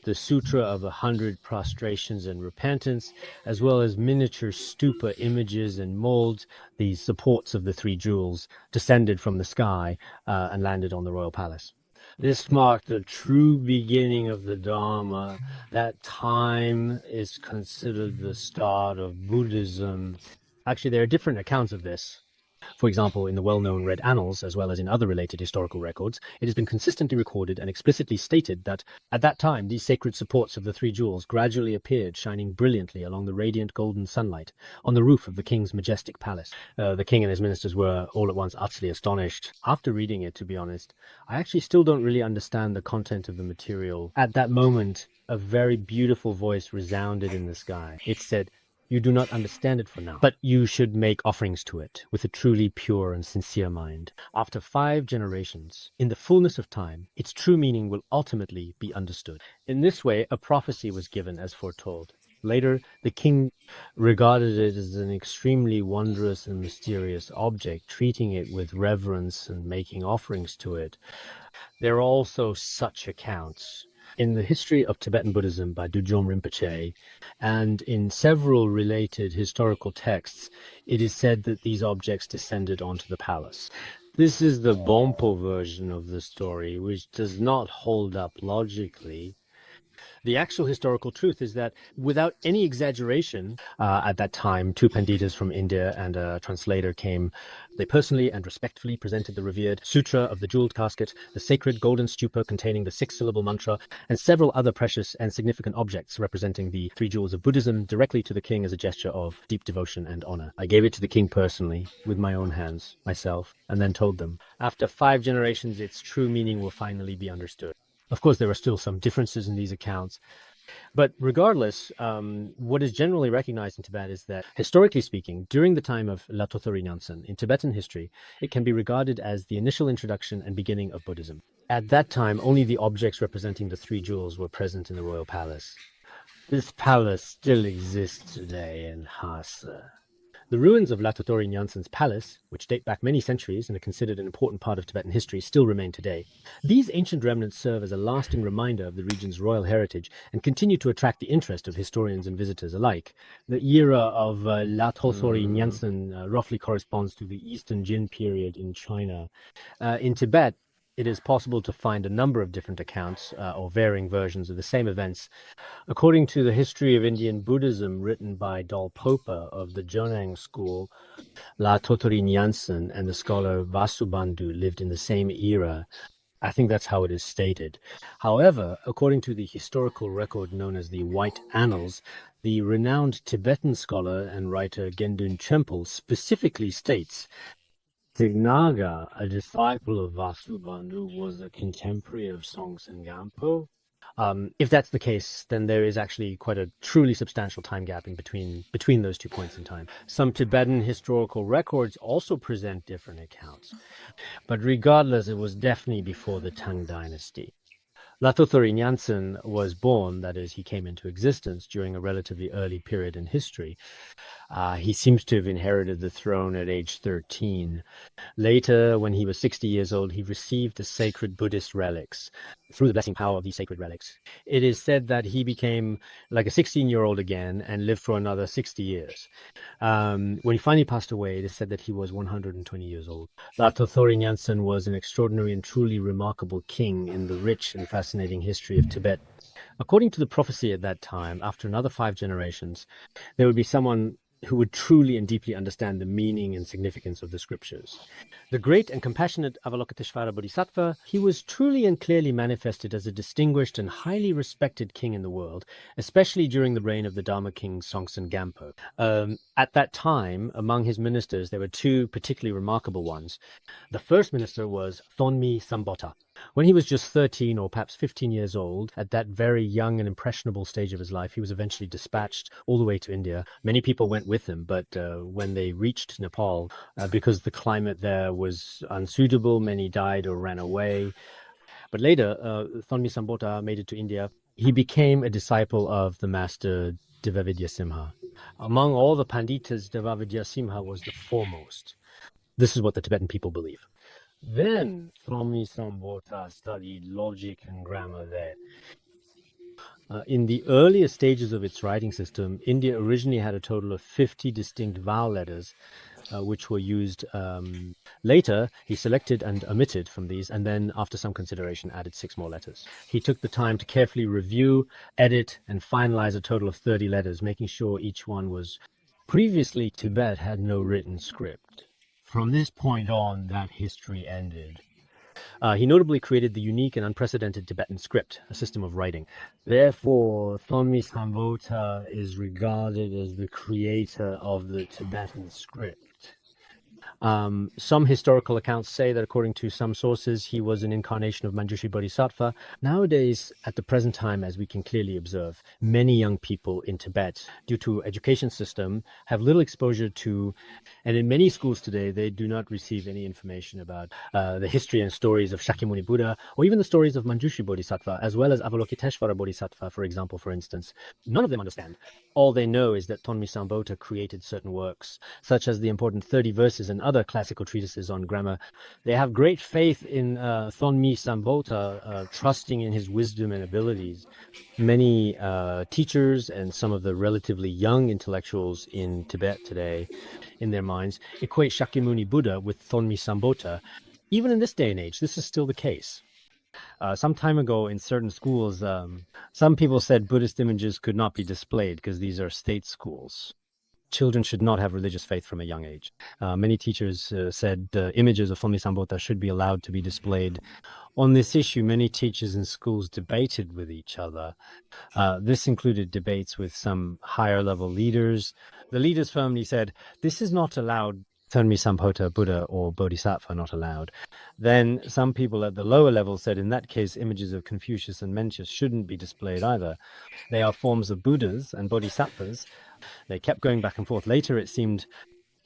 the Sutra of 100 Prostrations and Repentance, as well as miniature stupa images and molds, the supports of the three jewels, descended from the sky and landed on the royal palace. This marked the true beginning of the Dharma. That time is considered the start of Buddhism. Actually, there are different accounts of this. For example, in the well-known Red Annals, as well as in other related historical records, it has been consistently recorded and explicitly stated that at that time these sacred supports of the three jewels gradually appeared, shining brilliantly along the radiant golden sunlight on the roof of the king's majestic palace. The king and his ministers were all at once utterly astonished. After reading it, to be honest, I actually still don't really understand the content of the material. At that moment, a very beautiful voice resounded in the sky. It said, "You do not understand it for now, but you should make offerings to it with a truly pure and sincere mind. After 5 generations, in the fullness of time, its true meaning will ultimately be understood." In this way, a prophecy was given as foretold. Later, the king regarded it as an extremely wondrous and mysterious object, treating it with reverence and making offerings to it. There are also such accounts in the History of Tibetan Buddhism by Dudjom Rinpoche, and in several related historical texts, it is said that these objects descended onto the palace. This is the Bonpo version of the story, which does not hold up logically. The actual historical truth is that, without any exaggeration, at that time, 2 panditas from India and a translator came. They personally and respectfully presented the revered Sutra of the Jeweled Casket, the sacred golden stupa containing the 6-syllable mantra, and several other precious and significant objects representing the 3 jewels of Buddhism directly to the king as a gesture of deep devotion and honor. I gave it to the king personally, with my own hands, myself, and then told them, after 5 generations, its true meaning will finally be understood. Of course, there are still some differences in these accounts. But regardless, what is generally recognized in Tibet is that, historically speaking, during the time of La Tothori Nyingma in Tibetan history, it can be regarded as the initial introduction and beginning of Buddhism. At that time, only the objects representing the 3 jewels were present in the royal palace. This palace still exists today in Lhasa. The ruins of La Tothori Nyingma's palace, which date back many centuries and are considered an important part of Tibetan history, still remain today. These ancient remnants serve as a lasting reminder of the region's royal heritage and continue to attract the interest of historians and visitors alike. The era of La Tothori Nyingma roughly corresponds to the Eastern Jin period in China. In Tibet, it is possible to find a number of different accounts or varying versions of the same events. According to the History of Indian Buddhism written by Dolpopa of the Jonang school, La Tothori Nyingma and the scholar Vasubandhu lived in the same era. I think that's how it is stated. However, according to the historical record known as the White Annals, the renowned Tibetan scholar and writer Gendun Chempel specifically states, Tignaga, a disciple of Vasubandhu, was a contemporary of Songtsen Gampo. If that's the case, then there is actually quite a truly substantial time gap in between those 2 points in time. Some Tibetan historical records also present different accounts, but regardless, it was definitely before the Tang Dynasty. La Tothori Nyingma was born, that is, he came into existence during a relatively early period in history. He seems to have inherited the throne at age 13. Later, when he was 60 years old, he received the sacred Buddhist relics. Through the blessing power of these sacred relics, it is said that he became like a 16-year-old again and lived for another 60 years. When he finally passed away, it is said that he was 120 years old. La Tothori Nyingma was an extraordinary and truly remarkable king in the rich and fascinating history of Tibet. According to the prophecy at that time, after another 5 generations, there would be someone who would truly and deeply understand the meaning and significance of the scriptures. The great and compassionate Avalokiteshvara Bodhisattva, he was truly and clearly manifested as a distinguished and highly respected king in the world, especially during the reign of the Dharma king Songtsen Gampo. At that time, among his ministers, there were 2 particularly remarkable ones. The first minister was Thonmi Sambota. When he was just 13 or perhaps 15 years old, at that very young and impressionable stage of his life, he was eventually dispatched all the way to India. Many people went with him, but when they reached Nepal, because the climate there was unsuitable, many died or ran away. But later, Thonmi Sambota made it to India. He became a disciple of the master Devavidya Simha. Among all the Panditas, Devavidya Simha was the foremost. This is what the Tibetan people believe. Then Thonmi Sambota studied logic and grammar there. In the earlier stages of its writing system, India originally had a total of 50 distinct vowel letters, which were used. Later, he selected and omitted from these, and then, after some consideration, added 6 more letters. He took the time to carefully review, edit, and finalize a total of 30 letters, making sure each one was. Previously, Tibet had no written script. From this point on, that history ended. He notably created the unique and unprecedented Tibetan script, a system of writing. Therefore, Thonmi Sambhota is regarded as the creator of the Tibetan script. Some historical accounts say that, according to some sources, he was an incarnation of Manjushri Bodhisattva. Nowadays, at the present time, as we can clearly observe, many young people in Tibet, due to education system, have little exposure to, and in many schools today, they do not receive any information about the history and stories of Shakyamuni Buddha, or even the stories of Manjushri Bodhisattva, as well as Avalokiteshvara Bodhisattva, for example, for instance. None of them understand. All they know is that Thonmi Sambhota created certain works, such as the important 30 verses and other classical treatises on grammar. They have great faith in Thonmi Sambhota, trusting in his wisdom and abilities. Many teachers and some of the relatively young intellectuals in Tibet today, in their minds, equate Shakyamuni Buddha with Thonmi Sambhota. Even in this day and age, this is still the case. Some time ago in certain schools, some people said Buddhist images could not be displayed because these are state schools. Children should not have religious faith from a young age. Many teachers said images of Thonmi Sambhota should be allowed to be displayed. On this issue, many teachers in schools debated with each other. This included debates with some higher level leaders. The leaders firmly said, this is not allowed. Thonmi Sambhota, Buddha, or Bodhisattva not allowed. Then some people at the lower level said, in that case, images of Confucius and Mencius shouldn't be displayed either. They are forms of Buddhas and Bodhisattvas. They kept going back and forth. Later, it seemed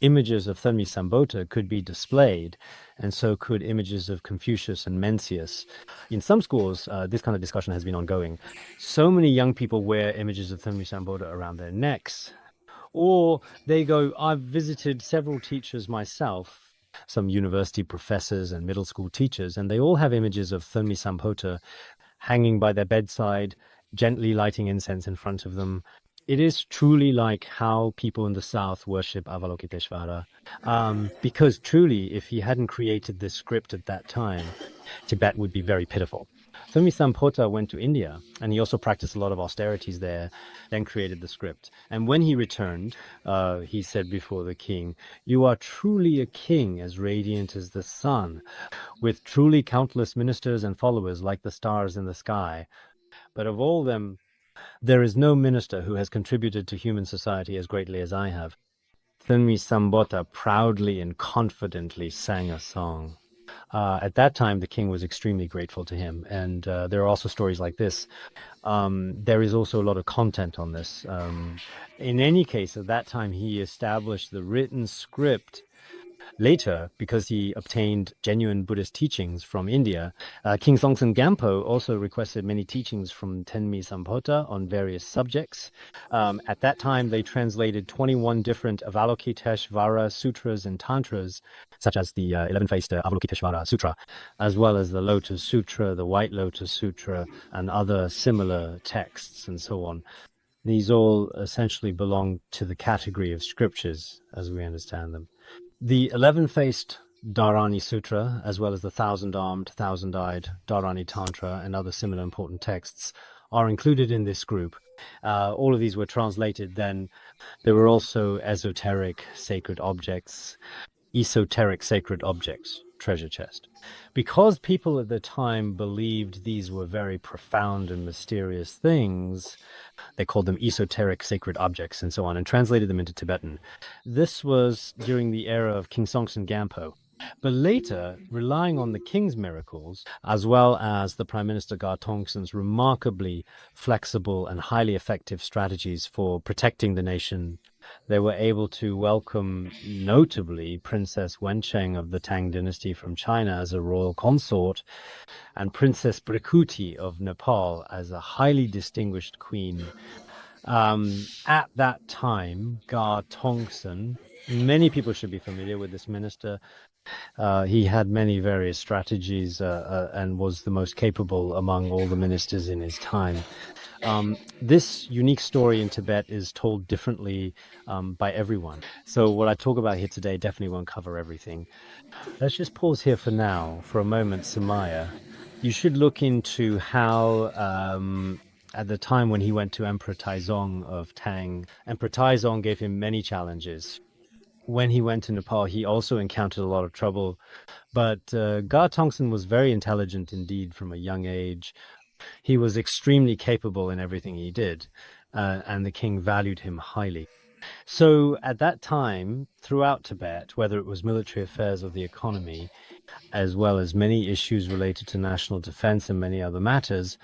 images of Thonmi Sambhota could be displayed, and so could images of Confucius and Mencius. In some schools, this kind of discussion has been ongoing. So many young people wear images of Thonmi Sambhota around their necks. Or they go, I've visited several teachers myself, some university professors and middle school teachers, and they all have images of Thonmi Sambhota hanging by their bedside, gently lighting incense in front of them. It is truly like how people in the South worship Avalokiteshvara. Because truly, if he hadn't created this script at that time, Tibet would be very pitiful. Thonmi Sambhota went to India, and he also practiced a lot of austerities there, then created the script. And when he returned, he said before the king, you are truly a king as radiant as the sun, with truly countless ministers and followers like the stars in the sky. But of all them, there is no minister who has contributed to human society as greatly as I have. Thonmi Sambhota proudly and confidently sang a song. At that time, the king was extremely grateful to him. And there are also stories like this. There is also a lot of content on this. In any case, at that time, he established the written script. Later, because he obtained genuine Buddhist teachings from India, King Songtsen Gampo also requested many teachings from Thonmi Sambhota on various subjects. At that time, they translated 21 different Avalokiteshvara sutras and tantras, such as the 11-faced Avalokiteshvara Sutra, as well as the Lotus Sutra, the White Lotus Sutra, and other similar texts and so on. These all essentially belong to the category of scriptures as we understand them. The 11-faced Dharani Sutra, as well as the 1,000-armed, 1,000-eyed Dharani Tantra and other similar important texts, are included in this group. All of these were translated then. There were also esoteric sacred objects, treasure chest. Because people at the time believed these were very profound and mysterious things, they called them esoteric sacred objects and so on, and translated them into Tibetan. This was during the era of King Songtsen Gampo. But later, relying on the king's miracles, as well as the Prime Minister Ga Tongsen's remarkably flexible and highly effective strategies for protecting the nation, they were able to welcome, notably, Princess Wencheng of the Tang dynasty from China as a royal consort, and Princess Brikuti of Nepal as a highly distinguished queen. At that time, Ga Tongsen Many people should be familiar with this minister. He had many various strategies and was the most capable among all the ministers in his time. This unique story in Tibet is told differently by everyone. So what I talk about here today definitely won't cover everything. Let's just pause here for now, for a moment, Samaya. You should look into how, at the time when he went to Emperor Taizong of Tang, Emperor Taizong gave him many challenges. When he went to Nepal, he also encountered a lot of trouble. But Ga Tongson was very intelligent indeed from a young age. He was extremely capable in everything he did, and the king valued him highly. So at that time, throughout Tibet, whether it was military affairs or the economy, as well as many issues related to national defense and many other matters,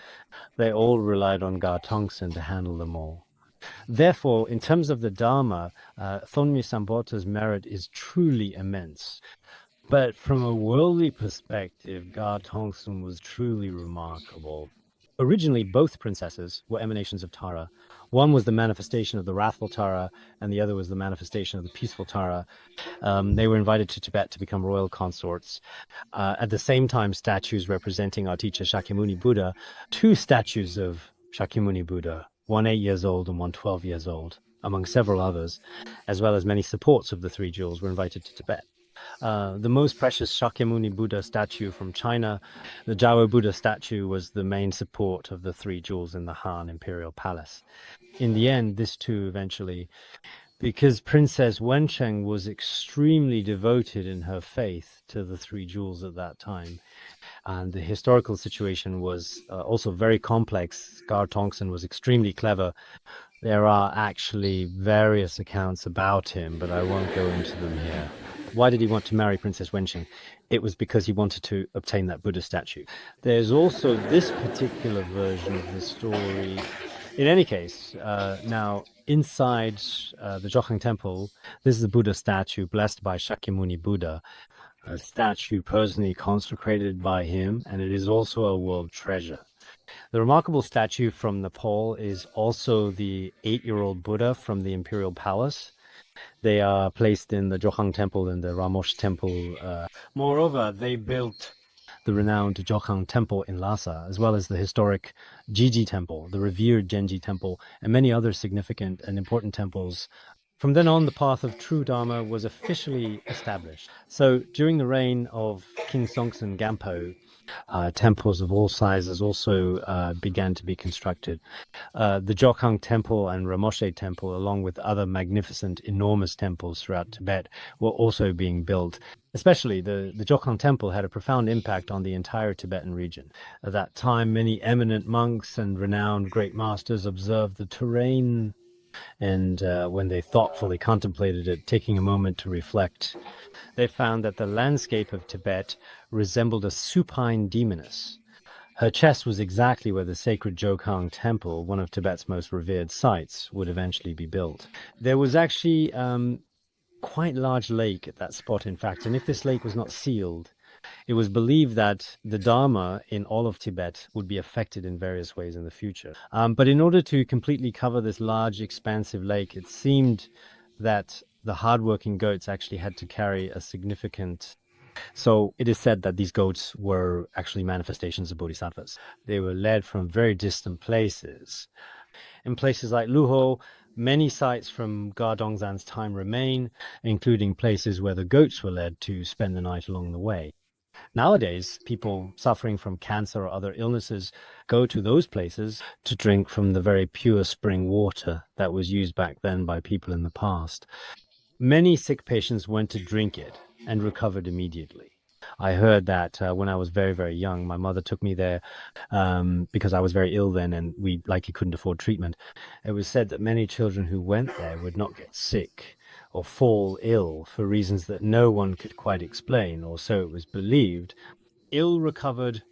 they all relied on Ga Tongson to handle them all. Therefore, in terms of the Dharma, Thonmi Sambota's merit is truly immense. But from a worldly perspective, Ga Tongson was truly remarkable. Originally, both princesses were emanations of Tara. One was the manifestation of the wrathful Tara, and the other was the manifestation of the peaceful Tara. They were invited to Tibet to become royal consorts. At the same time, statues representing our teacher Shakyamuni Buddha, two statues of Shakyamuni Buddha, one 8 years old and one 12 years old, among several others, as well as many supports of the three jewels, were invited to Tibet. The most precious Shakyamuni Buddha statue from China, the Jiao Buddha statue, was the main support of the three jewels in the Han Imperial Palace. In the end, this too eventually, because Princess Wencheng was extremely devoted in her faith to the three jewels at that time, and the historical situation was also very complex. Gar Tongson was extremely clever. There are actually various accounts about him, but I won't go into them here. Why did he want to marry Princess Wencheng? It was because he wanted to obtain that Buddha statue. There's also this particular version of the story. In any case, now inside the Jokhang Temple, this is a Buddha statue blessed by Shakyamuni Buddha, a statue personally consecrated by him, and it is also a world treasure. The remarkable statue from Nepal is also the 8-year-old Buddha from the Imperial Palace. They are placed in the Jokhang Temple and the Ramosh Temple. Moreover, they built the renowned Jokhang Temple in Lhasa, as well as the historic Jiji Temple, the revered Genji Temple, and many other significant and important temples. From then on, the path of true Dharma was officially established. So during the reign of King Songtsen Gampo, temples of all sizes also began to be constructed. The Jokhang Temple and Ramoshe Temple, along with other magnificent, enormous temples throughout Tibet, were also being built. Especially the Jokhang Temple had a profound impact on the entire Tibetan region. At that time, many eminent monks and renowned great masters observed the terrain, and when they thoughtfully contemplated it, taking a moment to reflect, they found that the landscape of Tibet resembled a supine demoness. Her chest was exactly where the sacred Jokhang Temple, one of Tibet's most revered sites, would eventually be built. There was actually quite a large lake at that spot, in fact, and if this lake was not sealed, it was believed that the Dharma in all of Tibet would be affected in various ways in the future. But in order to completely cover this large, expansive lake, it seemed that the hardworking goats actually had to carry a significant. So it is said that these goats were actually manifestations of bodhisattvas. They were led from very distant places. In places like Luho, many sites from Ga Dongzan's time remain, including places where the goats were led to spend the night along the way. Nowadays, people suffering from cancer or other illnesses go to those places to drink from the very pure spring water that was used back then by people in the past. Many sick patients went to drink it and recovered immediately. I heard that when I was very, very young, my mother took me there because I was very ill then and we likely couldn't afford treatment. It was said that many children who went there would not get sick or fall ill for reasons that no one could quite explain, or so it was believed. Ill recovered,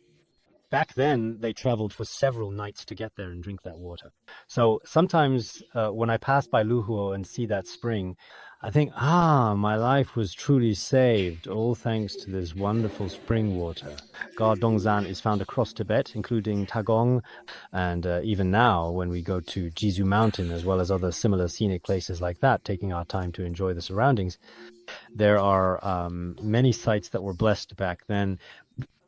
Back then, they traveled for several nights to get there and drink that water. So sometimes when I pass by Luhuo and see that spring, I think, my life was truly saved, all thanks to this wonderful spring water. Ga Dongzan is found across Tibet, including Tagong, and even now, when we go to Jizu Mountain, as well as other similar scenic places like that, taking our time to enjoy the surroundings, there are many sites that were blessed back then.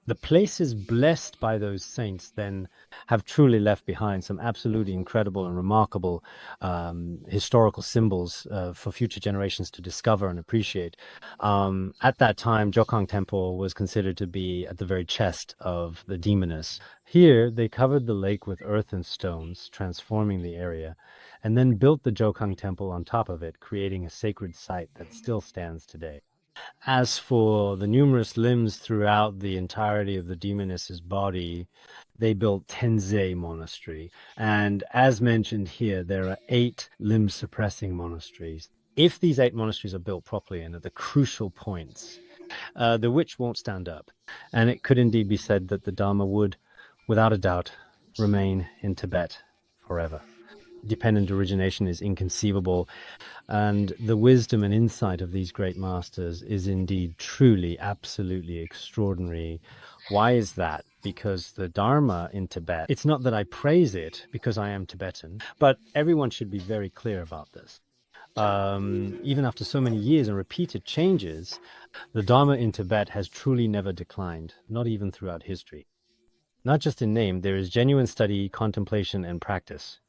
The places blessed by those saints then have truly left behind some absolutely incredible and remarkable historical symbols for future generations to discover and appreciate. At that time, Jokang Temple was considered to be at the very chest of the demoness. Here, they covered the lake with earth and stones, transforming the area, and then built the Jokang Temple on top of it, creating a sacred site that still stands today. As for the numerous limbs throughout the entirety of the demoness's body, they built Tenzei Monastery. And as mentioned here, there are 8 limb-suppressing monasteries. If these 8 monasteries are built properly and at the crucial points, the witch won't stand up. And it could indeed be said that the Dharma would, without a doubt, remain in Tibet forever. Dependent origination is inconceivable, and the wisdom and insight of these great masters is indeed truly, absolutely extraordinary. Why is that? Because the Dharma in Tibet, it's not that I praise it because I am Tibetan, but everyone should be very clear about this. Even after so many years and repeated changes, the Dharma in Tibet has truly never declined, not even throughout history. Not just in name, there is genuine study, contemplation, and practice.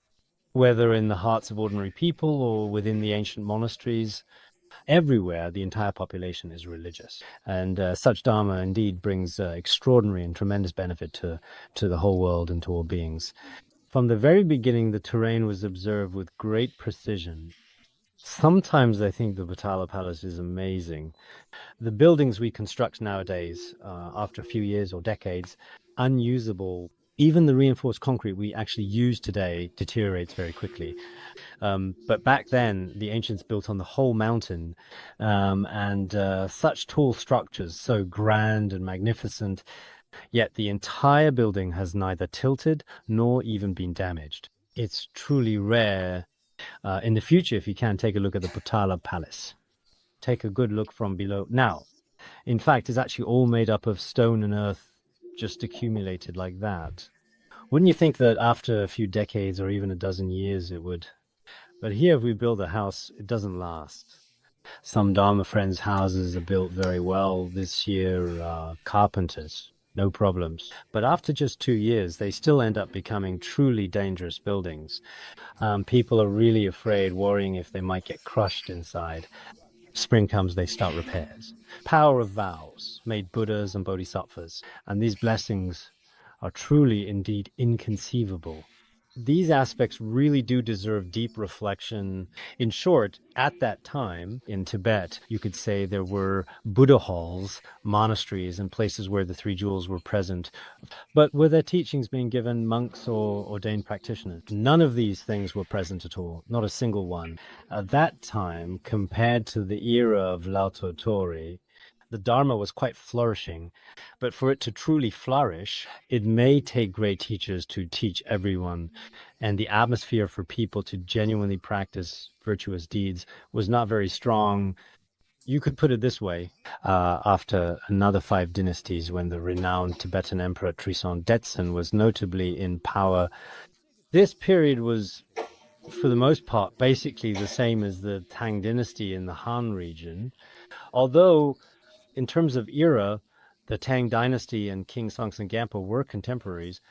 Whether in the hearts of ordinary people or within the ancient monasteries, everywhere the entire population is religious. And such Dharma indeed brings extraordinary and tremendous benefit to the whole world and to all beings. From the very beginning, the terrain was observed with great precision. Sometimes I think the Potala Palace is amazing. The buildings we construct nowadays, after a few years or decades, unusable. Even the reinforced concrete we actually use today deteriorates very quickly. But back then, the ancients built on the whole mountain, and such tall structures, so grand and magnificent, yet the entire building has neither tilted nor even been damaged. It's truly rare. In the future, if you can, take a look at the Potala Palace. Take a good look from below. Now, in fact, it's actually all made up of stone and earth just accumulated like that. Wouldn't you think that after a few decades or even a dozen years it would? But here, if we build a house, it doesn't last. Some Dharma friends' houses are built very well this year, carpenters, no problems. But after just 2 years, they still end up becoming truly dangerous buildings. People are really afraid, worrying if they might get crushed inside. Spring comes, they start repairs. Power of vows made Buddhas and Bodhisattvas, and these blessings are truly indeed inconceivable. These aspects really do deserve deep reflection. In short, at that time in Tibet, you could say there were Buddha halls, monasteries, and places where the 3 jewels were present. But were their teachings being given monks or ordained practitioners? None of these things were present at all, not a single one. At that time, compared to the era of Lauto Tori, the Dharma was quite flourishing, but for it to truly flourish, it may take great teachers to teach everyone, and the atmosphere for people to genuinely practice virtuous deeds was not very strong. You could put it this way, after another 5 dynasties, when the renowned Tibetan emperor Trisong Detsen was notably in power, this period was, for the most part, basically the same as the Tang dynasty in the Han region, although in terms of era, the Tang dynasty and King Songtsen Gampo were contemporaries.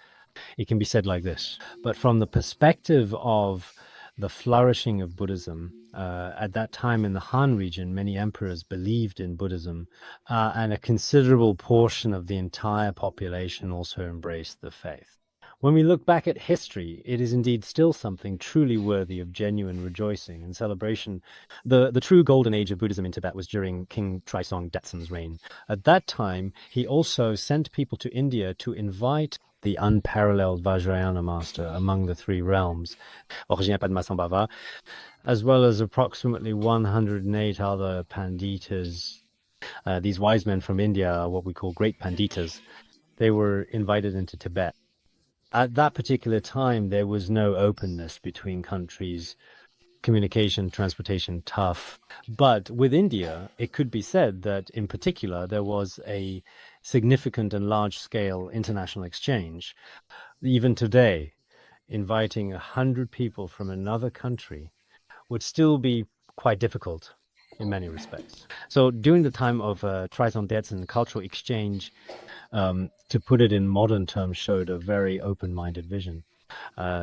It can be said like this. But from the perspective of the flourishing of Buddhism, at that time in the Han region, many emperors believed in Buddhism, and a considerable portion of the entire population also embraced the faith. When we look back at history, it is indeed still something truly worthy of genuine rejoicing and celebration. The true golden age of Buddhism in Tibet was during King Trisong Detsen's reign. At that time, he also sent people to India to invite the unparalleled Vajrayana master among the 3 realms, Origin Padmasambhava, as well as approximately 108 other panditas. These wise men from India are what we call great panditas. they were invited into Tibet. At that particular time, there was no openness between countries. Communication, transportation, tough. But with India, it could be said that in particular, there was a significant and large-scale international exchange. Even today, inviting 100 people from another country would still be quite difficult in many respects. So during the time of Trison Detsen, cultural exchange, to put it in modern terms, showed a very open-minded vision.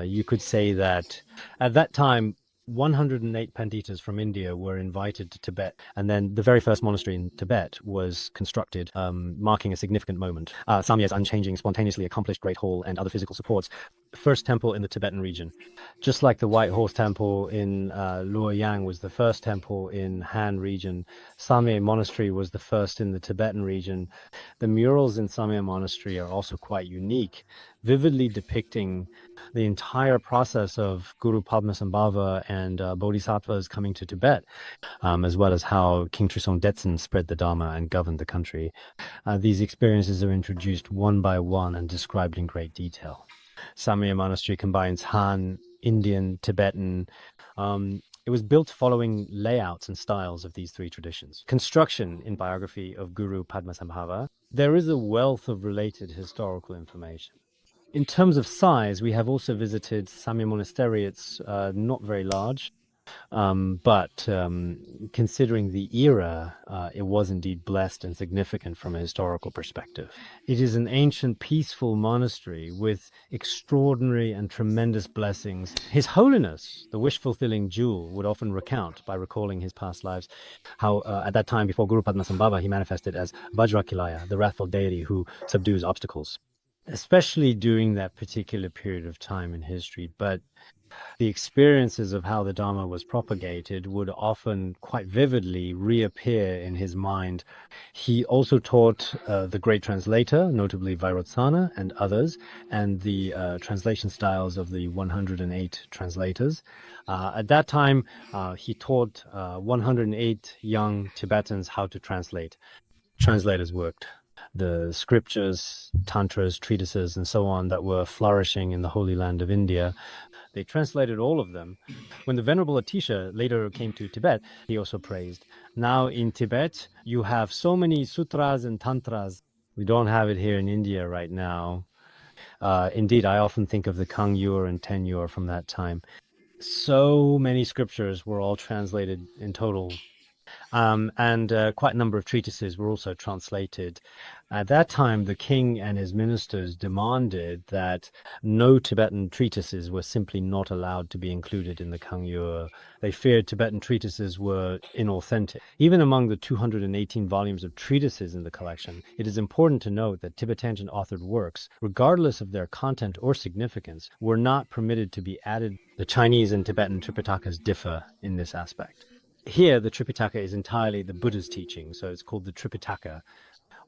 You could say that at that time, 108 Panditas from India were invited to Tibet, and then the very first monastery in Tibet was constructed, marking a significant moment. Samye's unchanging, spontaneously accomplished Great Hall and other physical supports. First temple in the Tibetan region. Just like the White Horse Temple in Luoyang was the first temple in Han region, Samye Monastery was the first in the Tibetan region. The murals in Samye Monastery are also quite unique, vividly depicting the entire process of Guru Padmasambhava and Bodhisattvas coming to Tibet, as well as how King Trison Detsen spread the Dharma and governed the country. These experiences are introduced one by one and described in great detail. Samye Monastery combines Han, Indian, Tibetan. It was built following layouts and styles of these three traditions. Construction in biography of Guru Padmasambhava. There is a wealth of related historical information. In terms of size, we have also visited Samye Monastery. It's not very large, but considering the era, it was indeed blessed and significant from a historical perspective. It is an ancient, peaceful monastery with extraordinary and tremendous blessings. His Holiness, the wish-fulfilling jewel, would often recount, by recalling his past lives, how at that time, before Guru Padmasambhava, he manifested as Vajrasattva, the wrathful deity who subdues obstacles, especially during that particular period of time in history. But the experiences of how the Dharma was propagated would often quite vividly reappear in his mind. He also taught the great translator, notably Vairotsana and others, and the translation styles of the 108 translators. At that time, he taught 108 young Tibetans how to translate. Translators worked the scriptures, tantras, treatises, and so on that were flourishing in the Holy Land of India. They translated all of them. When the Venerable Atisha later came to Tibet, he also praised, now in Tibet, you have so many sutras and tantras. We don't have it here in India right now. Indeed, I often think of the Kangyur and Tenyur from that time. So many scriptures were all translated in total. And quite a number of treatises were also translated. At that time, the king and his ministers demanded that no Tibetan treatises were simply not allowed to be included in the Kangyur. They feared Tibetan treatises were inauthentic. Even among the 218 volumes of treatises in the collection, it is important to note that Tibetan authored works, regardless of their content or significance, were not permitted to be added. The Chinese and Tibetan Tripitakas differ in this aspect. Here, the Tripitaka is entirely the Buddha's teaching, so it's called the Tripitaka.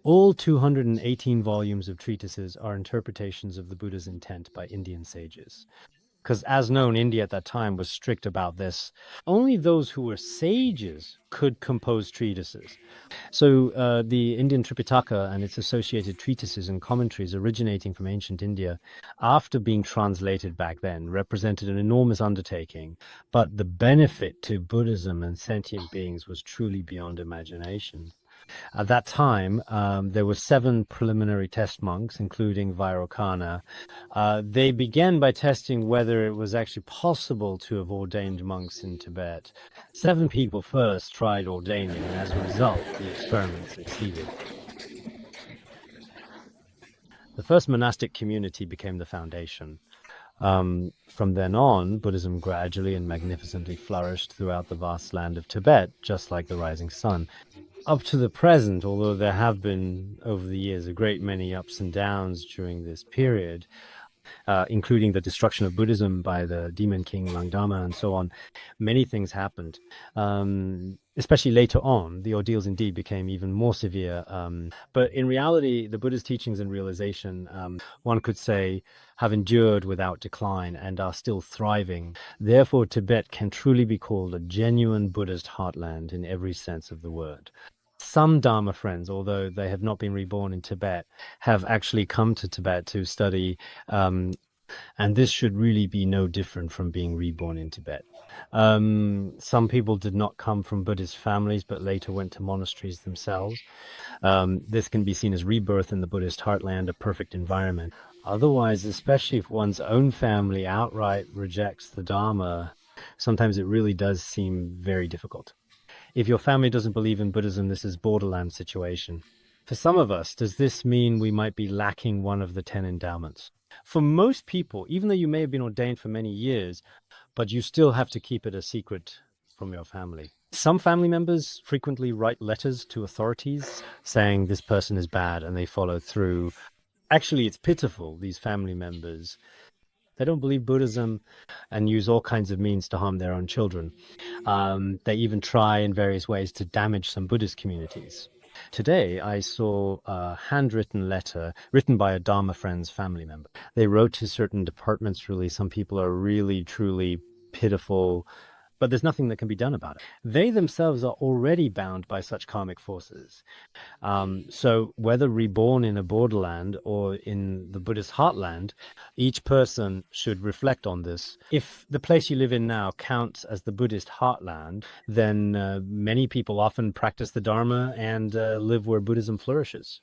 All 218 volumes of treatises are interpretations of the Buddha's intent by Indian sages. Because as known, India at that time was strict about this. Only those who were sages could compose treatises. So the Indian Tripitaka and its associated treatises and commentaries originating from ancient India, after being translated back then, represented an enormous undertaking. But the benefit to Buddhism and sentient beings was truly beyond imagination. At that time, there were 7 preliminary test monks, including Vairocana. They began by testing whether it was actually possible to have ordained monks in Tibet. 7 people first tried ordaining, and as a result, the experiment succeeded. The first monastic community became the foundation. From then on, Buddhism gradually and magnificently flourished throughout the vast land of Tibet, just like the rising sun. Up to the present, although there have been over the years a great many ups and downs during this period, including the destruction of Buddhism by the demon king Langdama and so on, many things happened. Especially later on, the ordeals indeed became even more severe. But in reality, the Buddha's teachings and realization, one could say, have endured without decline and are still thriving. Therefore, Tibet can truly be called a genuine Buddhist heartland in every sense of the word. Some Dharma friends, although they have not been reborn in Tibet, have actually come to Tibet to study, and this should really be no different from being reborn in Tibet. Some people did not come from Buddhist families, but later went to monasteries themselves. This can be seen as rebirth in the Buddhist heartland, a perfect environment. Otherwise, especially if one's own family outright rejects the Dharma, sometimes it really does seem very difficult. If your family doesn't believe in Buddhism, this is borderland situation. For some of us, does this mean we might be lacking one of the 10 endowments? For most people, even though you may have been ordained for many years, but you still have to keep it a secret from your family. Some family members frequently write letters to authorities saying this person is bad, and they follow through. Actually, it's pitiful, these family members. They don't believe Buddhism and use all kinds of means to harm their own children. They even try in various ways to damage some Buddhist communities. Today, I saw a handwritten letter written by a Dharma friend's family member. They wrote to certain departments, really. Some people are really, truly pitiful, but there's nothing that can be done about it. They themselves are already bound by such karmic forces. So whether reborn in a borderland or in the Buddhist heartland, each person should reflect on this. If the place you live in now counts as the Buddhist heartland, then many people often practice the Dharma and live where Buddhism flourishes.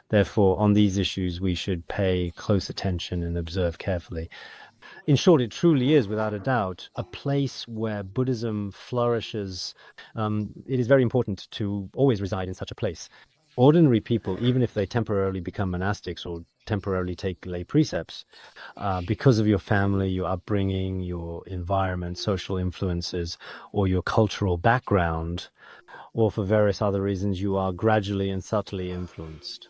Therefore, on these issues, we should pay close attention and observe carefully. In short, it truly is, without a doubt, a place where Buddhism flourishes. It is very important to always reside in such a place. Ordinary people, even if they temporarily become monastics or temporarily take lay precepts, because of your family, your upbringing, your environment, social influences, or your cultural background, or for various other reasons, you are gradually and subtly influenced.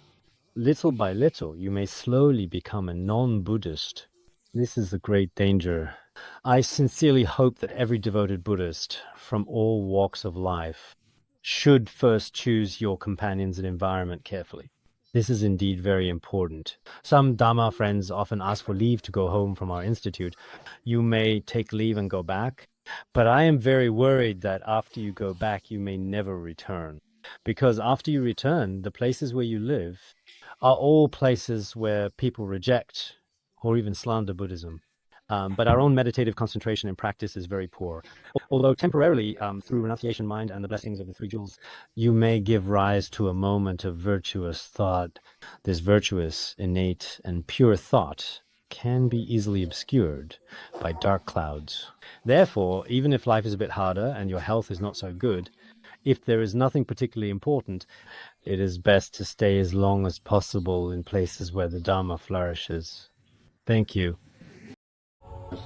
Little by little, you may slowly become a non-Buddhist. This is the great danger. I sincerely hope that every devoted Buddhist from all walks of life should first choose your companions and environment carefully. This is indeed very important. Some Dharma friends often ask for leave to go home from our institute. You may take leave and go back, but I am very worried that after you go back, you may never return. Because after you return, the places where you live are all places where people reject or even slander Buddhism. But our own meditative concentration and practice is very poor. Although temporarily, through renunciation mind and the blessings of the three jewels, you may give rise to a moment of virtuous thought. This virtuous, innate, and pure thought can be easily obscured by dark clouds. Therefore, even if life is a bit harder and your health is not so good, if there is nothing particularly important, it is best to stay as long as possible in places where the Dharma flourishes. Thank you. Om